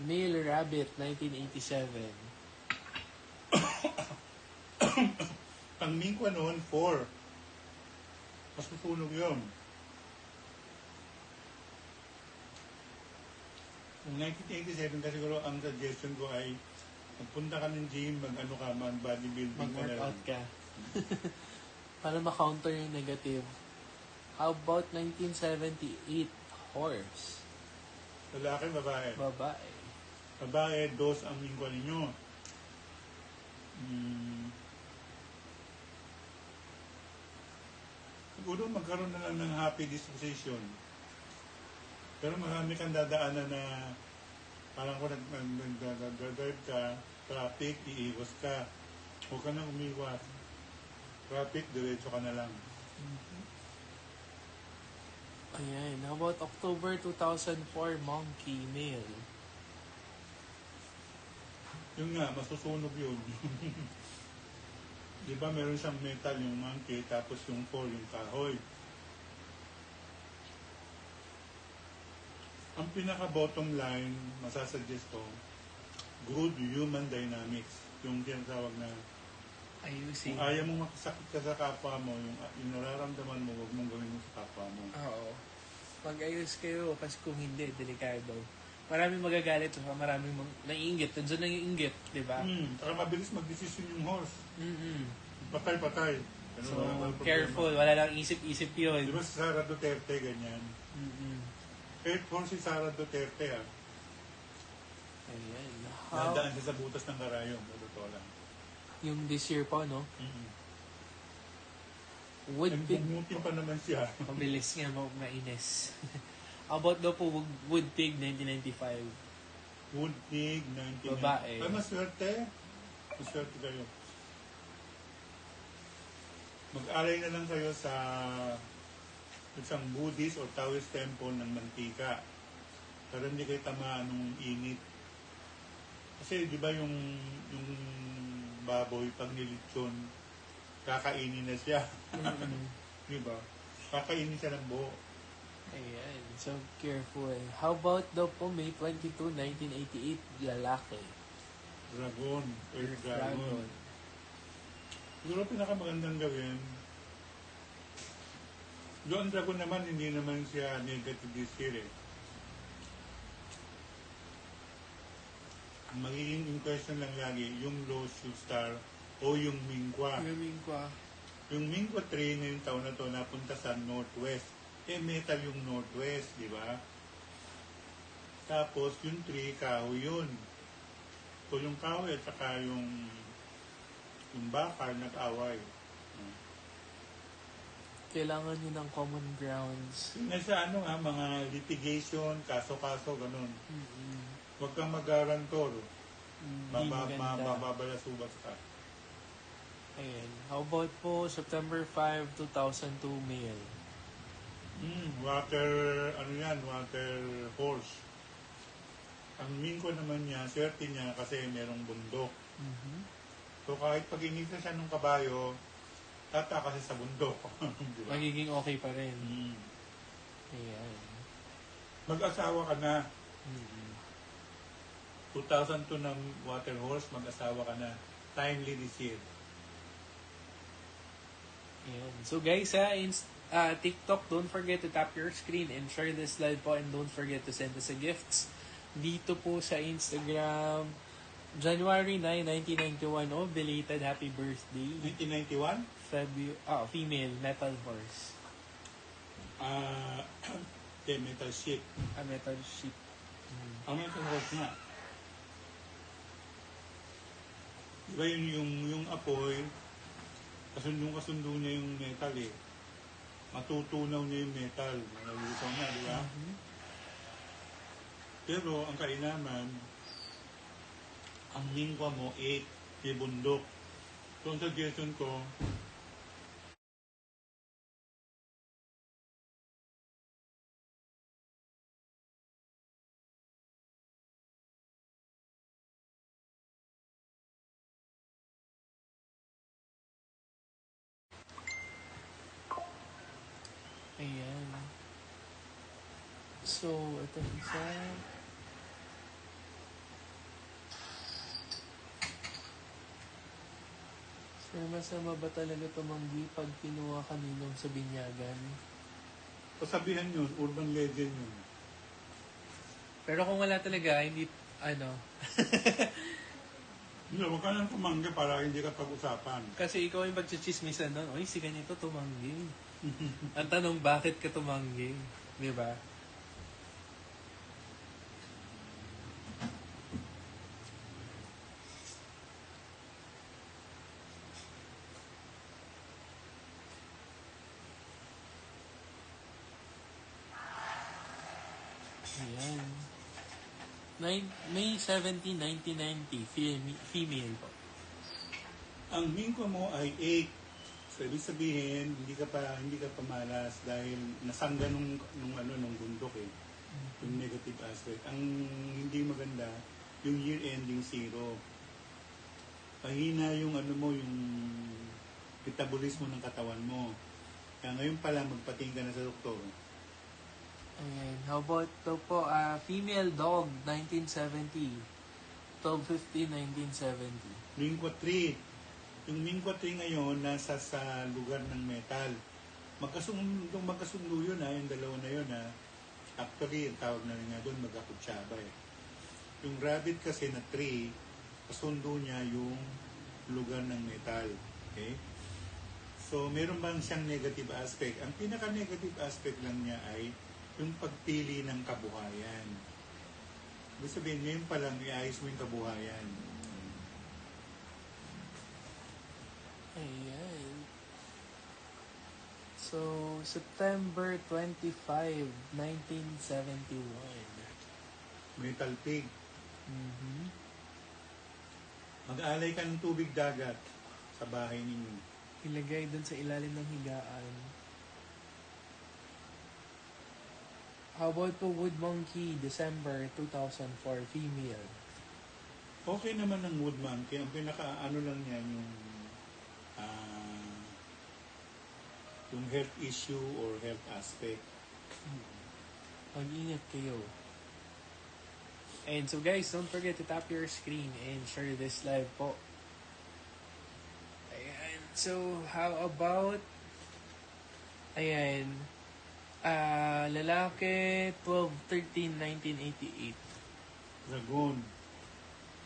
Male Rabbit 1987. Ang mingkwa noon, 4. Mas susunog yun. Kung 1987 kasi siguro ang suggestion ko ay magpunta ka ng gym, mag-ano ka, mag-bodybuilding ka na lang. Mag-workout ka. Para ma-counter yung negative. How about 1978? Horse. Lalaki, babae. Babae. Babae, 2 ang mingkwa ninyo. Siguro magkaroon na lang ng happy disposition. Pero marami kang dadaanan na parang kung nag-drive ka, traffic, iiwas ka. Huwag ka nang umiwas. Traffic, diretso ka na lang. Ayan. How about October 2004? Monkey Male. Yun nga, masusunog yun. Di ba meron siyang metal yung monkey, tapos yung 4 yung kahoy. Ang pinaka-bottom line, masasuggest ko, good human dynamics. Yung tinatawag na, Ayusin. kung ayaw mong makasakit ka sa kapwa mo, yung nararamdaman mo, huwag mong gawin mo sa kapwa mo. Oo. Pag-ayos kayo, kasi kung hindi, delikado. Maraming magagalit, maraming naiinggit. Nandiyan na yung inggit, di ba? Saka mabilis mag-decision yung horse. Patay-patay. Ano So, wala problema. careful. Wala lang isip-isip yun. Di ba si Sara Duterte ganyan? Kahit horse si Sara Duterte Ayan. nadaan siya sa butas ng karayom. Totoo lang. Yung this year pa, no? Wood Pig. Nagbubuti pa naman siya. Mabilis nga mainis. How about daw po Wood Pig 1995? Wood pig, 19. Babae. Ay, maswerte. Maswerte kayo. Mag-alay na lang kayo sa isang Buddhist o Taoist temple ng mantika. Para hindi kayo tamaan ng init. Kasi di ba yung baboy pag nilitsyon, kakainin na siya. Di ba? Kakainin siya ng buo. Ayan. So, careful. How about daw po May 22, 1988, lalaki? Dragon. Earth Dragon. Siguro pinakamagandang gawin, yung dragon naman, hindi naman siya negative this year eh. Ang magiging in question lang lagi, yung low shoot star o yung mingkwa. Gaming ko Yung mingkwa 3 ngayong taon na to napunta sa northwest. Eh, metal yung northwest, di ba? Tapos, yung 3, kahoy yun. So, yung kahoy at saka yung yung bakal nag-away. Kailangan nyo ng common grounds. Yung nasa mga litigation, kaso-kaso, ganun. Mm-hmm. Huwag kang mag-garantor. Hindi maganda. Mababalasubas ka. Ayan. How about po September 5, 2002 mail? Water horse. Ang mean ko naman niya, swerte niya kasi merong bundok. Mm-hmm. So kahit pag inisa siya ng kabayo, tataka siya sa bundok. Diba? Magiging okay pa rin. Ayan. Mag-asawa ka na. Mm-hmm. 2002 ng water horse, mag-asawa ka na. Timely this year. Ayan. So guys, TikTok, don't forget to tap your screen and share this live po, and don't forget to send us a gifts. Dito po sa Instagram, January 9, 1991. Oh, belated happy birthday. 1991? Female, metal horse. Metal sheep. Metal sheep. Ang metal horse nga. Diba yung apoy, kasundo niya yung metal eh. Matutunaw niya yung metal. Malulusaw niya, di ba? Mm-hmm. Pero ang kainaman, ang lingwa mo, 8, may bundok. So ang suggestion ko, Ayan. So, ito isa. Sir, masama ba talaga tumanggi pag kinuha kaninong sa binyagan? pasabihan yun, urban legend yun. Pero kung wala talaga, hindi, Hindi, huwag ka nang tumanggi para hindi ka pag-usapan. kasi ikaw yung pagchichismisan doon, oy, si ganito tumanggi. Ang tanong, bakit ka tumanggi? Di ba? Ayan. May 17, 1990, female po. Ang mingko mo ay 8. So, ibig sabihin, hindi ka pa malas dahil nasangga nung bundok eh. Yung negative aspect. Ang hindi maganda, yung year ending 0. Pahina yung yung metabolismo ng katawan mo. Kaya ngayon pala, magpatingin ka na sa doktor. Ayan. How about ito po, female dog, 1970. 12/15, 1970. Mingko 3. Yung Mingko 3 ngayon, nasa sa lugar ng metal. Magkasundo yun yung dalawa na yun Actually, ang tawag na rin nga doon, magkakutsaba eh. Yung rabbit kasi na 3, kasundo niya yung lugar ng metal. Okay? So, meron bang siyang negative aspect? Ang pinaka-negative aspect lang niya ay yung pagpili ng kabuhayan. Ibig sabihin, ngayon pa lang iayos mo yung kabuhayan. Ayan. So, September 25, 1971. Metal pig. Mm-hmm. Mag-alay ka ng tubig dagat sa bahay ninyo. Ilagay dun sa ilalim ng higaan. How about po Wood Monkey, December 2004, female? Okay naman ang wood monkey. Ang pinaka-ano lang yan yung health issue or health aspect. Mag-ingat kayo. And so guys, don't forget to tap your screen and share this live po. Ayan. So, how about lalaki, 12/13/1988. Dragon.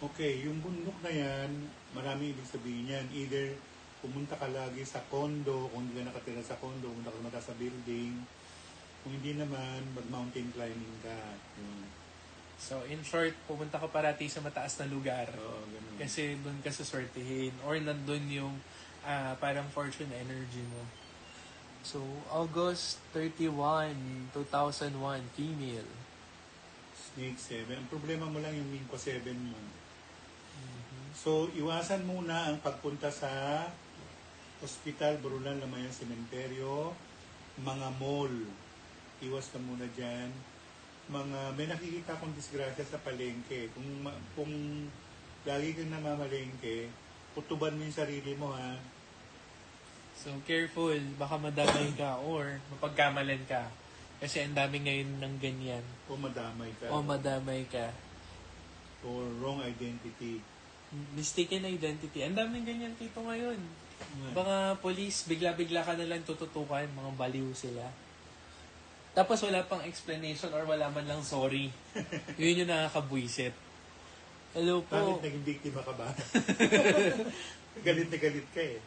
Okay, yung bundok na yan, marami ibig sabihin yan. Either pumunta ka lagi sa condo, kung hindi ka nakatira sa condo, pumunta ka mata sa building. Kung hindi naman, mag-mountain climbing ka. So, in short, pumunta ka parati sa mataas na lugar. Oo, ganun. Kasi doon ka saswertihin. Or nandun yung parang fortune energy mo. So, August 31, 2001, female. Snake 7. Ang problema mo lang yung Minko 7 mo. So, iwasan muna ang pagpunta sa hospital, Brulan, Lamayan, Sementeryo, mga mall. Iwas ka muna dyan. May nakikita akong disgrasya sa palengke. Kung lagi kang namamalengke, putuban mo yung sarili mo, ha? So, careful. Baka madamay ka or mapagkamalan ka. Kasi ang dami ngayon ng ganyan. O madamay ka. O madamay ka. Or wrong identity. Mistaken identity. Ang daming ganyan dito ngayon. Mga police, bigla-bigla ka nalang tututukan. Mga baliw sila. Tapos wala pang explanation or wala man lang sorry. Yun yung nakakabwisit. Hello po. Bakit naging biktima ka ba? Galit na galit ka eh.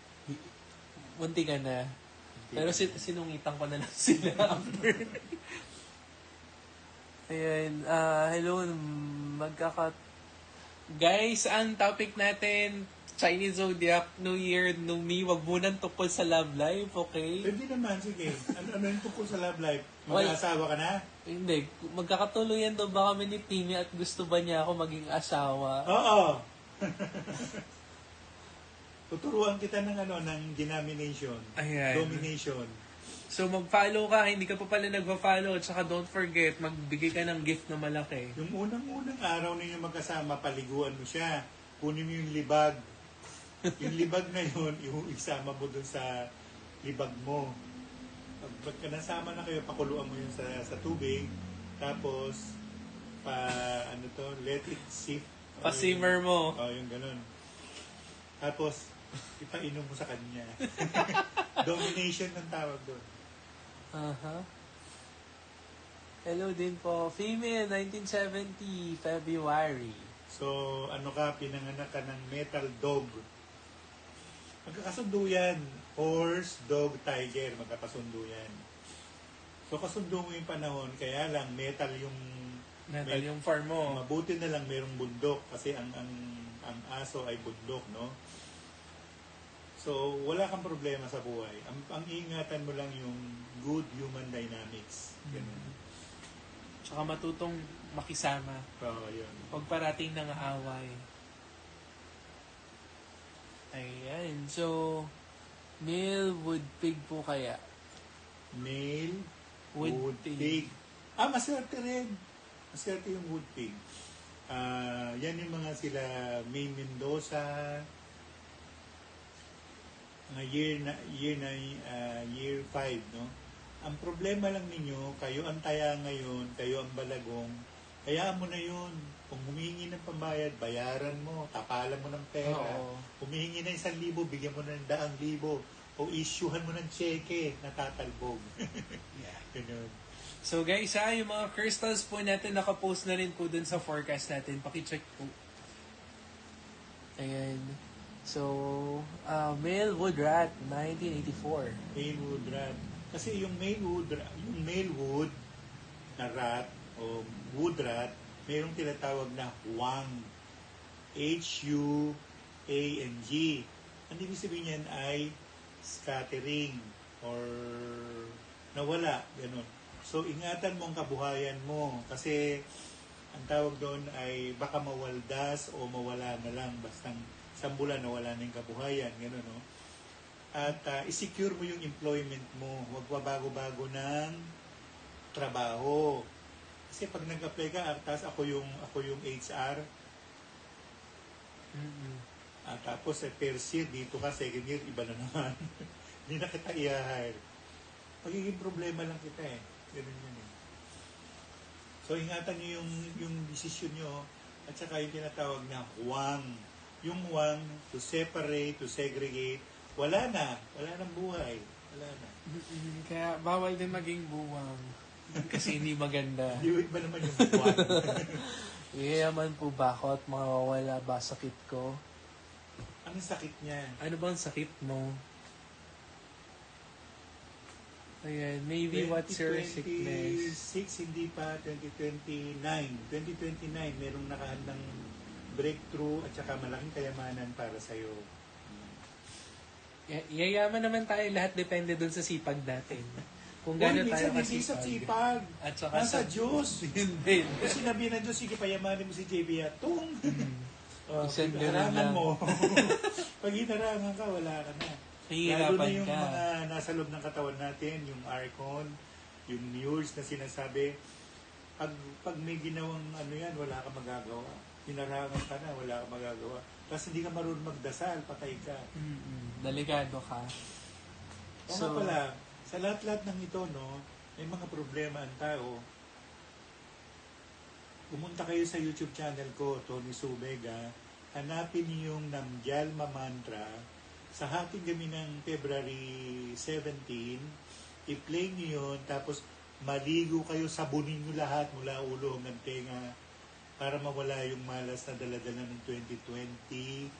Munti ka na. Pero sinungitan ko na lang sila after. Ayan. Hello. Guys, ang topic natin, Chinese Zodiac, New Year, New Me, wag munang tungkol sa love life, okay? Pwede naman, sige. Ano yung tungkol sa love life? Well, Mag-aasawa ka na? Hindi. Magkakatuluyan daw ba kami ni Timmy at gusto ba niya ako maging asawa? Oo. Tuturuan kita ng ng denomination. Ayan. Domination. So mag-follow ka, hindi ka pa pala nagpa-follow, tsaka don't forget, magbigay ka ng gift na malaki. Yung unang-unang araw ninyo magkasama, paliguan mo siya. Kunin mo yung libag. Yung libag na yun, isama mo dun sa libag mo. Pagka nasama na kayo, pakuluan mo yun sa tubig. Tapos, let it sift. Pa-simmer mo. Yung ganun. Tapos, ipainom mo sa kanya. Domination ng tawag doon. Hello din po. Female, 1970, February. So, pinanganak ka ng metal dog. Magkakasundo yan. Horse, dog, tiger. Magkakasundo yan. So, kasundo mo yung panahon. Kaya lang, metal yung Yung farm mo. mabuti na lang merong bundok. Kasi ang aso ay bundok, no? So, wala kang problema sa buhay. Ang ingatan mo lang yung good human dynamics. Ganun. Tsaka matutong makisama. Yun. Huwag parating nang aaway. Ayan. So, male wood pig po kaya? Male, Wood wood pig. pig. Maswerte rin. Maswerte yung wood pig. Yan yung mga sila May Mendoza, mga year 5, no? Ang problema lang ninyo, kayo ang taya ngayon, kayo ang balagong, hayaan mo na yun. Kung humihingi ng pambayad, bayaran mo, tapalan mo ng pera. Oo. Humihingi ng 1,000, bigyan mo ng 100,000. O isyuhan mo ng cheque na tatalbog. Yeah. Ganun. So guys, yung mga crystals po natin, nakapost na rin po dun sa forecast natin. Pakicheck po. Ayan. So, male wood rat, 1984. Male wood rat. Kasi yung male wood na rat o wood rat, mayroong tinatawag na huang. H-U-A-N-G. Ang ibig sabihin niyan ay scattering or nawala. Ganun. So, ingatan mo ang kabuhayan mo kasi ang tawag doon ay baka mawaldas o mawala na lang bastang isang bulan nawala na yung kabuhayan. Ganun, no? At i-secure mo yung employment mo. Huwag bago-bago ng trabaho. Kasi pag nag-apply ka, tapos ako yung HR, tapos first year, dito ka, second year, iba na naman. Hindi na kita i-hire. Magiging problema lang kita eh. Ganun yun eh. So, ingatan nyo yung decision nyo at saka yung tinatawag na huwang. Yung huwang, to separate, to segregate, wala na. Wala nang buhay. Wala na. Kaya bawal din maging buwang. Kasi hindi maganda. Liwit ba naman yung huwang? Yayaman po ba ako at mawawala ba sakit ko? Anong sakit niya? Ano bang sakit mo? Ayan, maybe what's your sickness? 2026, hindi pa. 2029. 2029, merong nakahandang breakthrough at saka malaking kayamanan para sa'yo. Yayaman naman tayo lahat, depende dun sa sipag natin. Kung Uy, gano'n tayo minsan hindi sa kasipag. sipag. At saka Nasa Diyos. Yun din. Kung sinabi ng Diyos, sige, payamanin mo si JB Atong. Minsan ganun Harangan lang. mo. Pag hinarangan ka, wala ka na. Lalo Nahihirapan na yung ka. mga nasa loob ng katawan natin, yung Archon, yung Mures na sinasabi, pag may ginawang ano yan, wala ka magagawa. Hinarangan ka na, wala ka magagawa. Tapos hindi ka marunong magdasal, patay ka. Delikado ka. O nga pala, sa lahat-lahat ng ito, no, may mga problema ang tao. Pumunta kayo sa YouTube channel ko, Tony Subega, hanapin niyo yung Namgyalma Mantra. Sa hating gabi ng February 17, i-play niyo yun, tapos maligo kayo, sabunin niyo lahat mula ulo hanggang tenga para mawala yung malas na daladala ng 2025.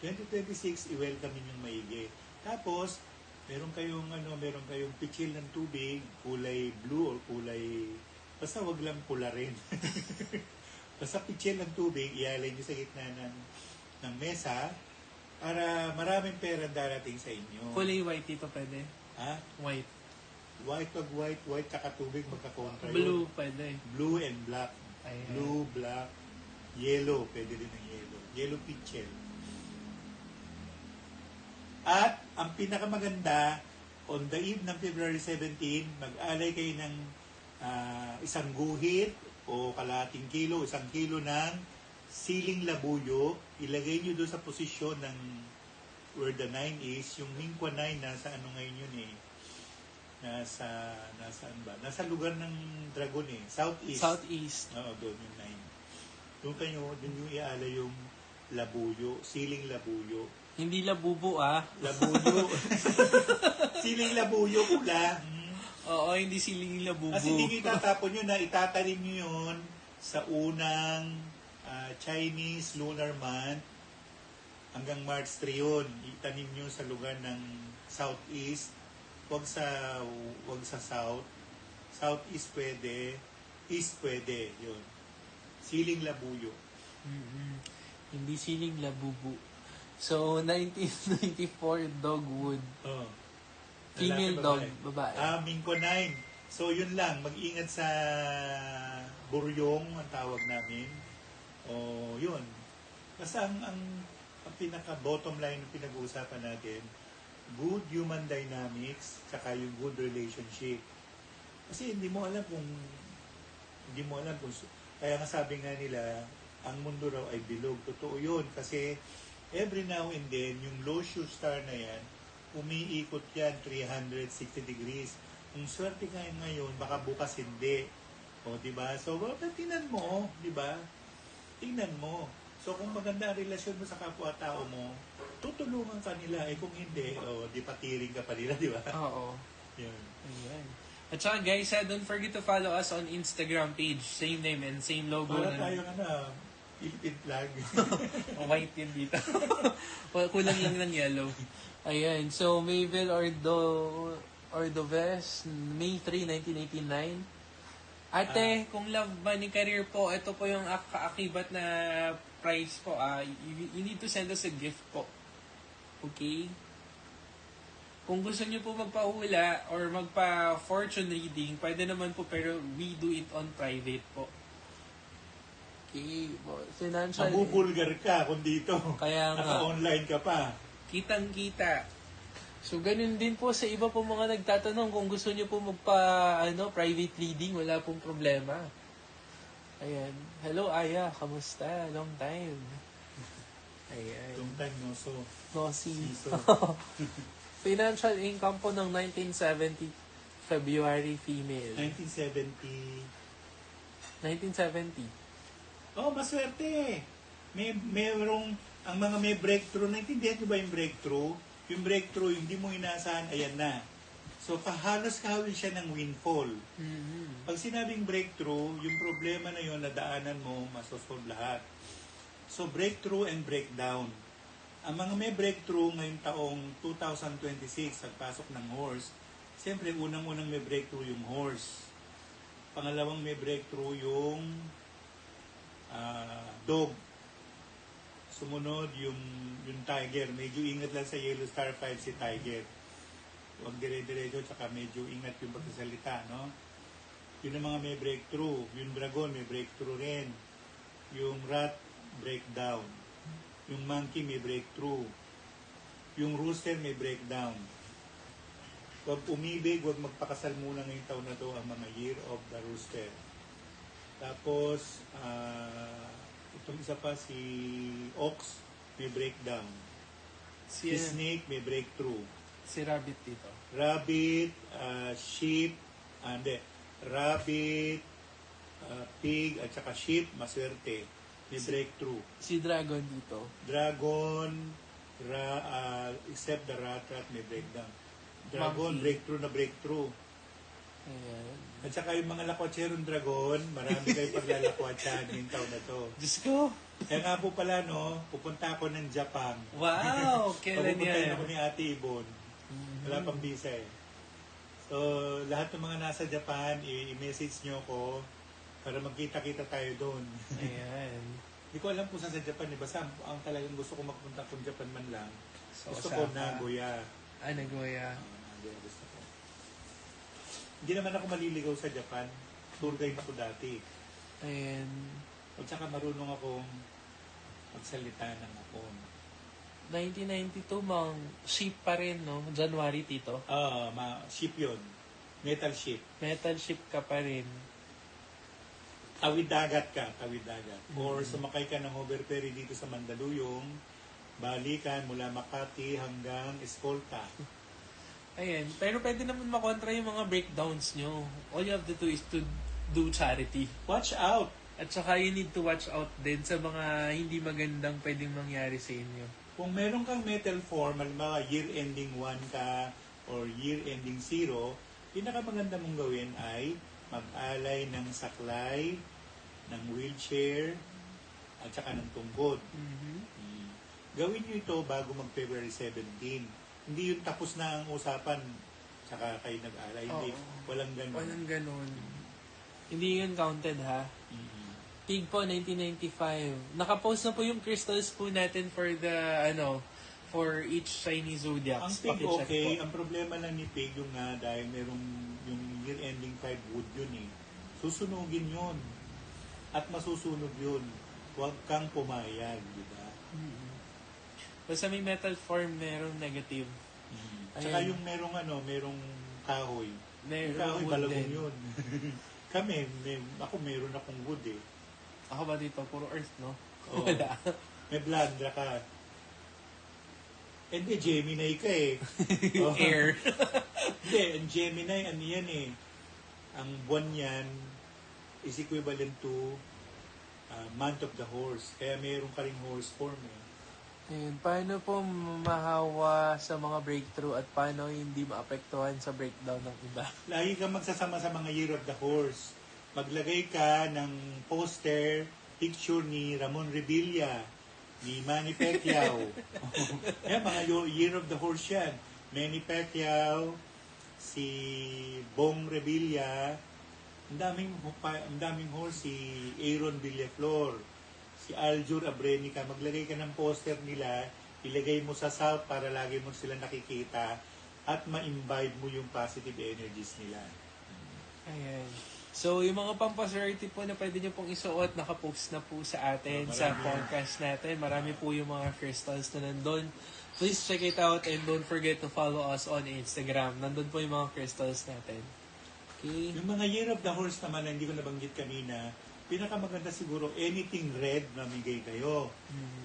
2026, i-welcome ninyong maigi. Tapos, meron kayong pitchil ng tubig, kulay blue or kulay, basta wag lang pula rin. Basta pitchil ng tubig, ialay niyo sa gitna ng mesa para maraming pera darating sa inyo. Kulay white dito pwede? Ha? White. White, tsaka tubig, magkakontra Blue yun. pwede. Blue and black. Ayan. Blue, black, yellow, pwede din ng yellow. Yellow pitchel. At ang pinakamaganda, on the eve ng February 17, mag-alay kayo ng isang guhit o kalating kilo, 1 kilo ng siling labuyo. Ilagay nyo doon sa posisyon ng where the 9 is. Yung Mingkwa 9, nasa ano ngayon yun eh. Nasaan ba? Nasa lugar ng dragon eh. Southeast. Southeast. Oo, doon yung 9. Doon yung ialay yung labuyo, siling labuyo. Hindi labubo ah. Labuyo. Siling labuyo pula. Oo, hindi siling labubo. Kasi hindi nyo itatapon yun na itatanim nyo yun sa unang Chinese Lunar Month hanggang March 3 yun. Itanim nyo sa lugar ng Southeast. Wag sa South. Southeast pwede. East pwede. Yun. Siling labuyo. Hindi siling labubo. So, 1994 dogwood. Oh. Female dog, babae. Mingko 9. So, yun lang. Mag-ingat sa buryong, ang tawag namin. O, yun. Basta ang pinaka-bottom line ng pinag-uusapan natin, good human dynamics, tsaka yung good relationship. Kasi hindi mo alam kung kaya nga sabi nga nila, ang mundo raw ay bilog. Totoo yun. Kasi every now and then, yung low shoe star na yan, umiikot yan 360 degrees. Kung swerte ka ngayon, baka bukas hindi. O, diba? So, tingnan mo, diba? Tingnan mo. So, kung maganda ang relasyon mo sa kapwa-tao mo, tutulungan ka nila. Kung hindi, di patiring ka pa nila, diba? Oo. Yan. Ayan. At saka guys, don't forget to follow us on Instagram page. Same name and same logo. Para tayo Philippine flag. White yun dito. Kulang lang ng yellow. Ayan. So, Mayville Ordoves, May 3, 1989. Ate, kung love money career po, ito po yung kaakibat na price po. You need to send us a gift po. Okay? Kung gusto niyo po magpahula or magpa-fortune reading, pwede naman po, pero we do it on private po. Okay, financial... Mabubulgar ka kung dito. Kaya nga. Naka-online ka pa. Kitang-kita. So, ganun din po sa iba po mga nagtatanong kung gusto niyo po private reading, wala pong problema. Ayan. Hello, Aya. Kamusta? Long time. Ayan. Long time, no? So, Siso. Financial income po ng 1970 February female. 1970. Oh, maswerte. Ang mga may breakthrough, naintindihan nyo ba yung breakthrough? Yung breakthrough, yung hindi mo inaasahan, ayan na. So, halos kahawin siya ng windfall. Pag sinabing breakthrough, yung problema na yun, nadaanan mo, masosolve lahat. So, breakthrough and breakdown. Ang mga may breakthrough ngayong taong 2026, pagpasok ng horse, Siyempre, unang-unang may breakthrough yung horse. Pangalawang may breakthrough yung dog. Sumunod yung tiger. Medyo ingat lang sa Yellow Star 5 si tiger. Huwag dire-diretso, tsaka medyo ingat yung pagsasalita, no? Yun ang mga may breakthrough. Yung dragon, may breakthrough rin. Yung rat, breakdown. Yung monkey, may breakthrough. Yung rooster, may breakdown. Huwag umibig, huwag magpakasal muna ngayong taon na to ang mga year of the rooster. Tapos, itong isa pa, si ox, may breakdown. Si snake, may breakthrough. Si rabbit dito. Rabbit, sheep, rabbit, pig, at saka sheep, maswerte. May breakthrough. Si dragon dito. Dragon, except the rat, may breakdown. Dragon, Monkey. breakthrough na breakthrough. Ayan. At saka yung mga lakwatserong dragon, marami kayo paglalakwatsahan yung taon na to. Diyos ko. Kaya nga po pala, no, pupunta ako ng Japan. Wow! Kailan Pupuntahin yan? ako ni Ate Ibon. Wala pang visa eh. So, lahat ng mga nasa Japan, i-message nyo ko para magkita-kita tayo doon. Ayan. Hindi ko alam kung saan sa Japan eh. Basta ang talagang gusto ko magpunta kung Japan man lang. So, Gusto ko Nagoya. Nagoya. Nagoya gusto ko. Hindi naman ako maliligaw sa Japan. Tour guide ako dati. Ayan. At saka marunong akong magsalita ng Hapon. 1992, mga ship pa rin, no? January, tito. Ship yun. Metal ship. Metal ship ka pa rin. Tawid dagat ka, tawid dagat. Or sumakay ka ng hover ferry dito sa Mandaluyong, balikan mula Makati hanggang Escolta. Ayan. Pero pwede naman makontra yung mga breakdowns nyo. All you have to do is to do charity. Watch out! At saka you need to watch out din sa mga hindi magandang pwedeng mangyari sa inyo. Kung meron kang metal form, halimbawa year ending 1 ka or year ending 0, pinakamaganda mong gawin ay mag-alay ng saklay, ng wheelchair, at saka ng tunggod. Gawin nyo ito bago mag-February 17. Hindi yung tapos na ang usapan, saka kayo nag-alay. Hindi, walang ganun. Walang ganun. Hindi yun counted, ha? Pig po, 1995. Nakapost na po yung crystals po natin for the, for each Chinese zodiac. Ang pig okay, ang problema lang ni pig yung nga dahil merong yung year-ending 5 wood yun eh. Susunugin yun. At masusunog yun. Huwag kang pumayag, di ba? Basta may metal form, merong negative. Tsaka yung merong kahoy. Merong Yung kahoy, wood balagong din. yun. Ako meron akong wood eh. Ako ba dito? Puro earth, no? Oo. Wala. May bladra ka. Hindi, Gemini ka eh. Oh. Air. Hindi, ang Gemini, ano yan eh. Ang buwan yan is equivalent to month of the horse. Kaya mayroon ka ring horse form eh. Ayun, paano po mahawa sa mga breakthrough at paano hindi maapektuhan sa breakdown ng iba? Lagi kang magsasama sa mga year of the horse. Maglagay ka ng poster, picture ni Ramon Revilla, ni Manny Pacquiao. Yan, mga year of the horse yan. Manny Pacquiao, si Bong Revilla, ang daming horse, si Aaron Villaflor, si Aljur Abrenica. Maglagay ka ng poster nila, ilagay mo sa south para lagi mo sila nakikita at ma-imbibe mo yung positive energies nila. Ayan. So, yung mga pampaswerte po na pwede nyo pong isuot, nakapost na po sa atin sa podcast natin. Marami po yung mga crystals na nandun. Please check it out and don't forget to follow us on Instagram. Nandun po yung mga crystals natin. Okay? Yung mga year of the horse naman na hindi ko nabanggit kanina, pinakamaganda siguro anything red na migay kayo.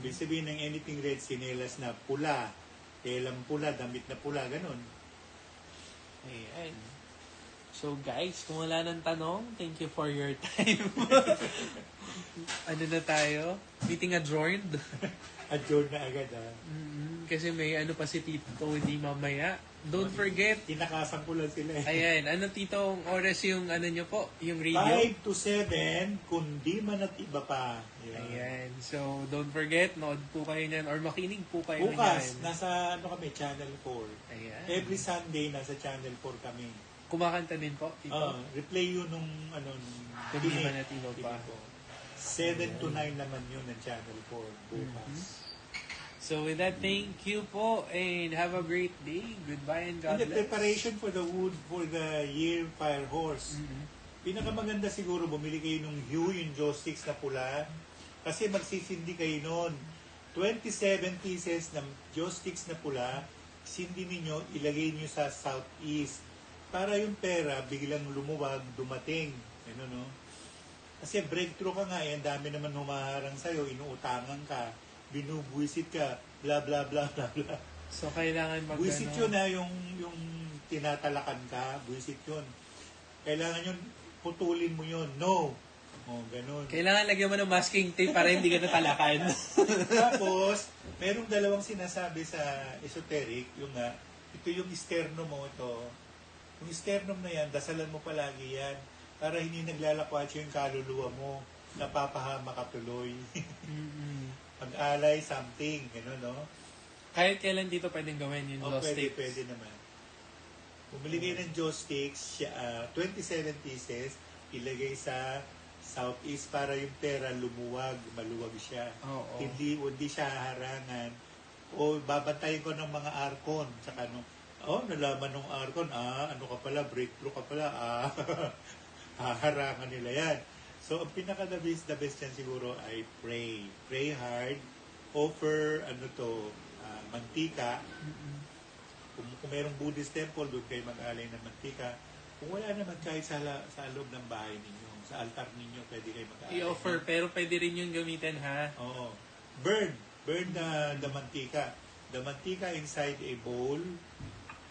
Ibig sabihin ng anything red, sinelas na pula, telang pula, damit na pula, ganun. Ayan. So guys, kung wala nang tanong, thank you for your time. Ano na tayo? Meeting adjourned. Adjourn na agad ha. Kasi may pa si Tito, hindi mamaya. Don't forget, Tinakasan ko lang sila eh. ayan, ano tito, oras yung ano nyo po, yung radio? 5 to 7, kundi man at iba pa. Yan. Ayan. So, don't forget, nood po kayo niyan or makinig po kayo Bukas, niyan. nasa ano kami, Channel 4. Ayan. Every Sunday, nasa Channel 4 kami. Kumakanta din po, tito. Replay yun nung ano, Kundi man at iba pa. 7 to 9 naman yun ng Channel 4 bukas. So, with that, thank you po and have a great day. Goodbye and God And the bless. preparation for the wood for the year fire horse. Pinakamaganda siguro, bumili kayo ng Hue, yung joysticks na pula. Kasi magsisindi kayo noon. 27 pieces ng joysticks na pula, sindi ninyo, ilagay nyo sa southeast. Para yung pera, biglang lumuwag, dumating. Ano, no? Kasi breakthrough ka nga, ang dami naman humaharang sa'yo, inuutangan ka, binubuisit ka, bla bla bla bla bla. So, kailangan Buisit yun na yung tinatalakan ka, buisit yun. Kailangan yun, putulin mo yun. No. Ganun. Kailangan lagyan mo ng masking tape para hindi ka natalakan. Tapos, merong dalawang sinasabi sa esoteric, yung nga, ito yung sternum mo ito. Yung sternum na yan, dasalan mo palagi yan para hindi naglalakwatsa yung kaluluwa mo, napapahama ka tuloy. Pag-alay, something, gano'n, no? Kahit kailan dito pwedeng gawin yung lost tapes. Pwede naman. Bumili kayo ng joysticks, 27 pieces, ilagay sa southeast para yung pera lumuwag, maluwag siya. Oo. Hindi siya harangan. O babantayin ko ng mga arkon. Saka nalaman ng arkon, ano ka pala, breakthrough ka pala, haharangan nila yan. So, ang pinaka-the best yan siguro ay pray. Pray hard. Offer, mantika. Kung mayroong Buddhist temple, doon kayo mag-alay ng mantika. Kung wala naman, kahit sa loob ng bahay ninyo, sa altar ninyo, pwede kayo mag-alay. I-offer, pero pwede rin yung gamitin, ha? Oo. Burn the mantika. The mantika inside a bowl,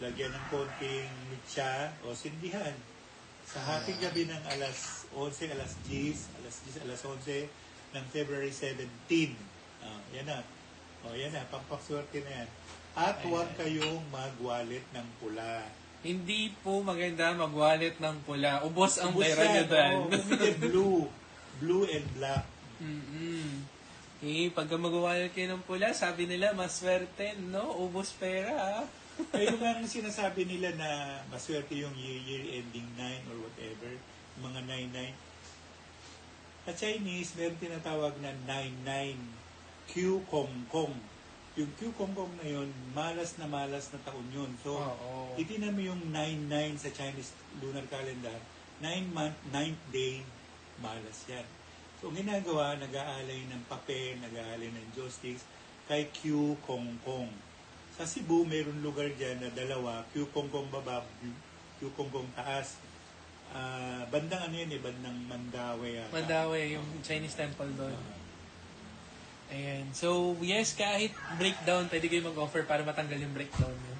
lagyan ng konting mitsa o sindihan. Sa hating gabi ng alas 11 ng February 17. Yan na. Yan na, pampakswerte na yan. At huwag kayong mag-wallet ng pula. Hindi po maganda mag-wallet ng pula. Ubos ang Ubus pera nyo dyan. Bumili blue. Blue and black. Pagka mag-wallet kayo ng pula, sabi nila, maswerte, no? Ubos pera, ha? Ayun nga ang sinasabi nila na maswerte yung year ending 9 or whatever, mga 99. Sa Chinese, meron tinatawag na 99 Q Kong Kong. Yung Q Kong Kong na yun, malas na taon yun. So, itinan mo yung 99 sa Chinese lunar calendar, 9 month, 9th day, malas yan. So, ang ginagawa, nag-aalay ng papel, nag-aalay ng joysticks kay Q Kong Kong. Sa Cebu, mayroon lugar dyan na dalawa, Q Kong Kong baba, Q Kong Kong taas. Bandang bandang Mandaue yata. Mandaue, yung Chinese temple doon. Ayan. So, yes, kahit breakdown, pwede kayo mag-offer para matanggal yung breakdown nyo.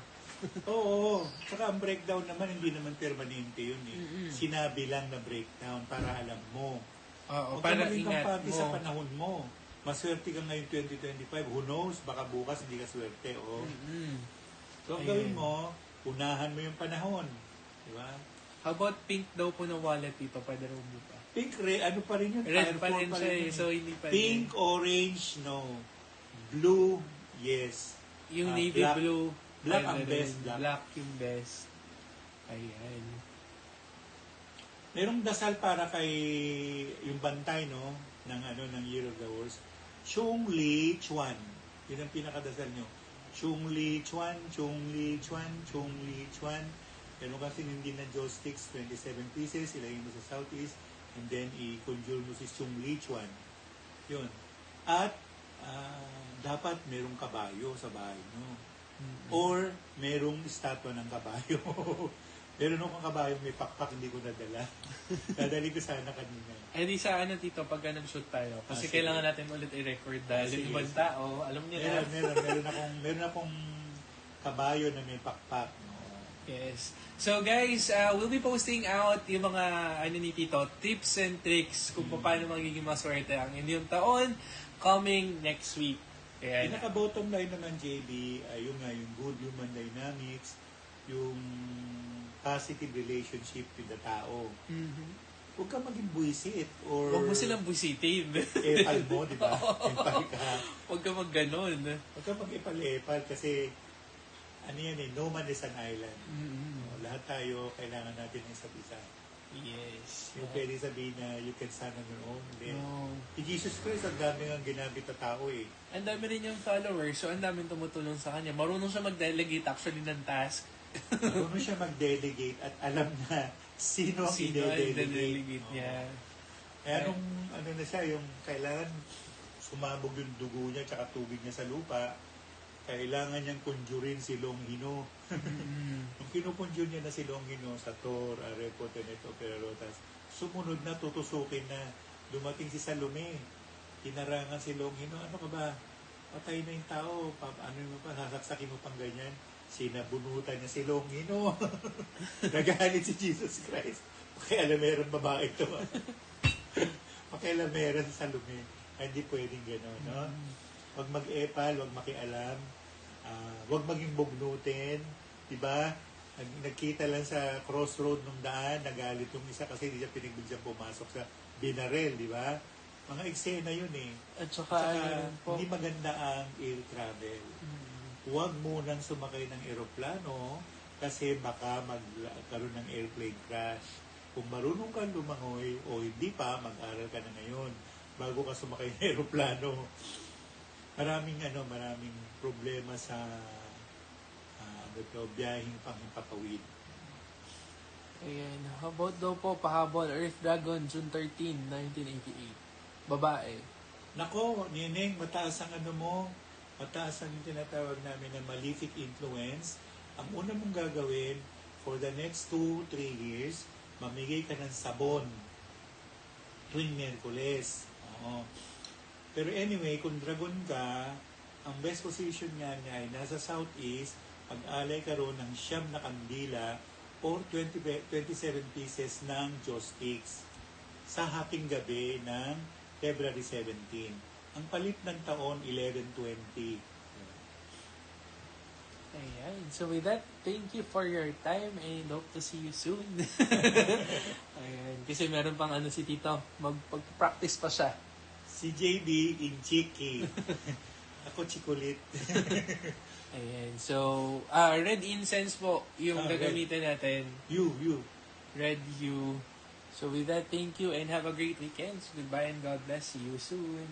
Oo. Saka ang breakdown naman, hindi naman permanente yun eh. Sinabi lang na breakdown para alam mo. Oo, Huwag para ka maging ingat kampante mo. sa panahon mo. Maswerte ka ngayon 2025. Who knows? Baka bukas hindi ka swerte. So, ang gawin mo, unahan mo yung panahon. Di ba? How about pink daw po na wallet dito? Pwede rin mo pa. Pink, ano pa rin yun? Red Fire pa rin pa siya rin eh. yun. So, hindi pa Pink, orange, no. Blue, yes. Yung navy black. blue. Black pwede ang best, rin. black. Black yung best. Ayan. Merong dasal para kay yung bantay, no? Ng Year of the Horse. Chung Li Chuan. Yun ang pinakadasal nyo. Chung Li Chuan, Chung Li Chuan, Chung Li Chuan. Meron kasi hindi na joysticks, 27 pieces, ilagay mo sa southeast, and then i-conjure mo si Chung Li Chuan. Yun. At dapat merong kabayo sa bahay nyo. Or merong estatwa ng kabayo. Meron akong kabayo, may pakpak, hindi ko nadala. Dadali ko sana kanina. Eh di sa dito, pagka nag-shoot tayo. Kasi sige. kailangan natin ulit i-record dahil yung ibang tao, alam niyo na. Meron akong kabayo na may pakpak. No? Yes. So guys, we'll be posting out yung mga ni Tito, tips and tricks kung paano magiging maswerte ang inyong taon coming next week. Kaya Pinaka-bottom line naman, JB, ay yung good human dynamics, yung positive relationship with the tao. Mhm. Huwag ka maging buwisit or Huwag mo silang busitin. epal mo, di ba? Oo. Epal ka. Huwag ka mag-ganon. Huwag ka mag-epal kasi ano yan no man is an island. Mhm. Lahat tayo, kailangan natin ng isa't isa. Yes. Yung pwede sabihin na you can stand on your own. Hindi. No. Si Jesus Christ, ang dami nga ginamit na tao eh. Ang dami rin yung followers, so ang daming tumutulong sa kanya. Marunong siya mag-delegate actually ng task. Marunong siya mag-delegate at alam na sino ang Sino ang i-delegate. delegate niya. Kaya nung ano na siya, yung kailangan sumabog yung dugo niya tsaka tubig niya sa lupa, kailangan niyang conjurein si Longhino. Mhm. Nung kinukonjure niya na si Longhino sa Tor, Arepo, Teneto, Perotas, sumunod na, tutusukin na, dumating si Salome, hinarangan si Longhino, ano ka ba? Patay na yung tao, ano mo pa, sasaksakin mo pang ganyan. Sinabunutan niya si Longhino. Nagalit si Jesus Christ. Pakialameran babae ito. Pakialameran sa Salome. Ay, hindi pwedeng gano'n, no? Huwag mag-epal, huwag makialam, huwag maging bugnutin, di ba? Nagkita lang sa crossroad ng daan, nagalit yung isa kasi hindi siya pinagbigyan pumasok sa binarel, di ba? Mga eksena yun eh. At saka, ano po, hindi maganda ang air travel. Huwag munang sumakay ng eroplano kasi baka magkaroon ng airplane crash. Kung marunong kang lumangoy o hindi pa, mag-aral ka na ngayon bago ka sumakay ng eroplano. Maraming problema sa biyaheng panghimpapawid. ayan, how about daw po pahabol Earth Dragon June 13, 1988. Babae. Nako, Nineng, mataas ang mataas ang tinatawag namin na malefic influence. Ang una mong gagawin for the next 2-3 years, mamigay ka ng sabon tuwing Miyerkules. Oo. Pero anyway, kung dragon ka, ang best position niya ay nasa southeast, pag-alay ka ron ng 9 na kandila or 27 pieces ng joss sticks sa hating gabi ng February 17. Ang palit ng taon, 11/20. Ayan. So with that, thank you for your time and hope to see you soon. Ayan. Kasi meron pang si Tito. Mag-practice pa siya. Si JB in Chiki. Ako chikulit. Ayan. So, red incense po yung gagamitin natin. You. Red hue. So with that, thank you and have a great weekend. So goodbye and God bless. See you soon.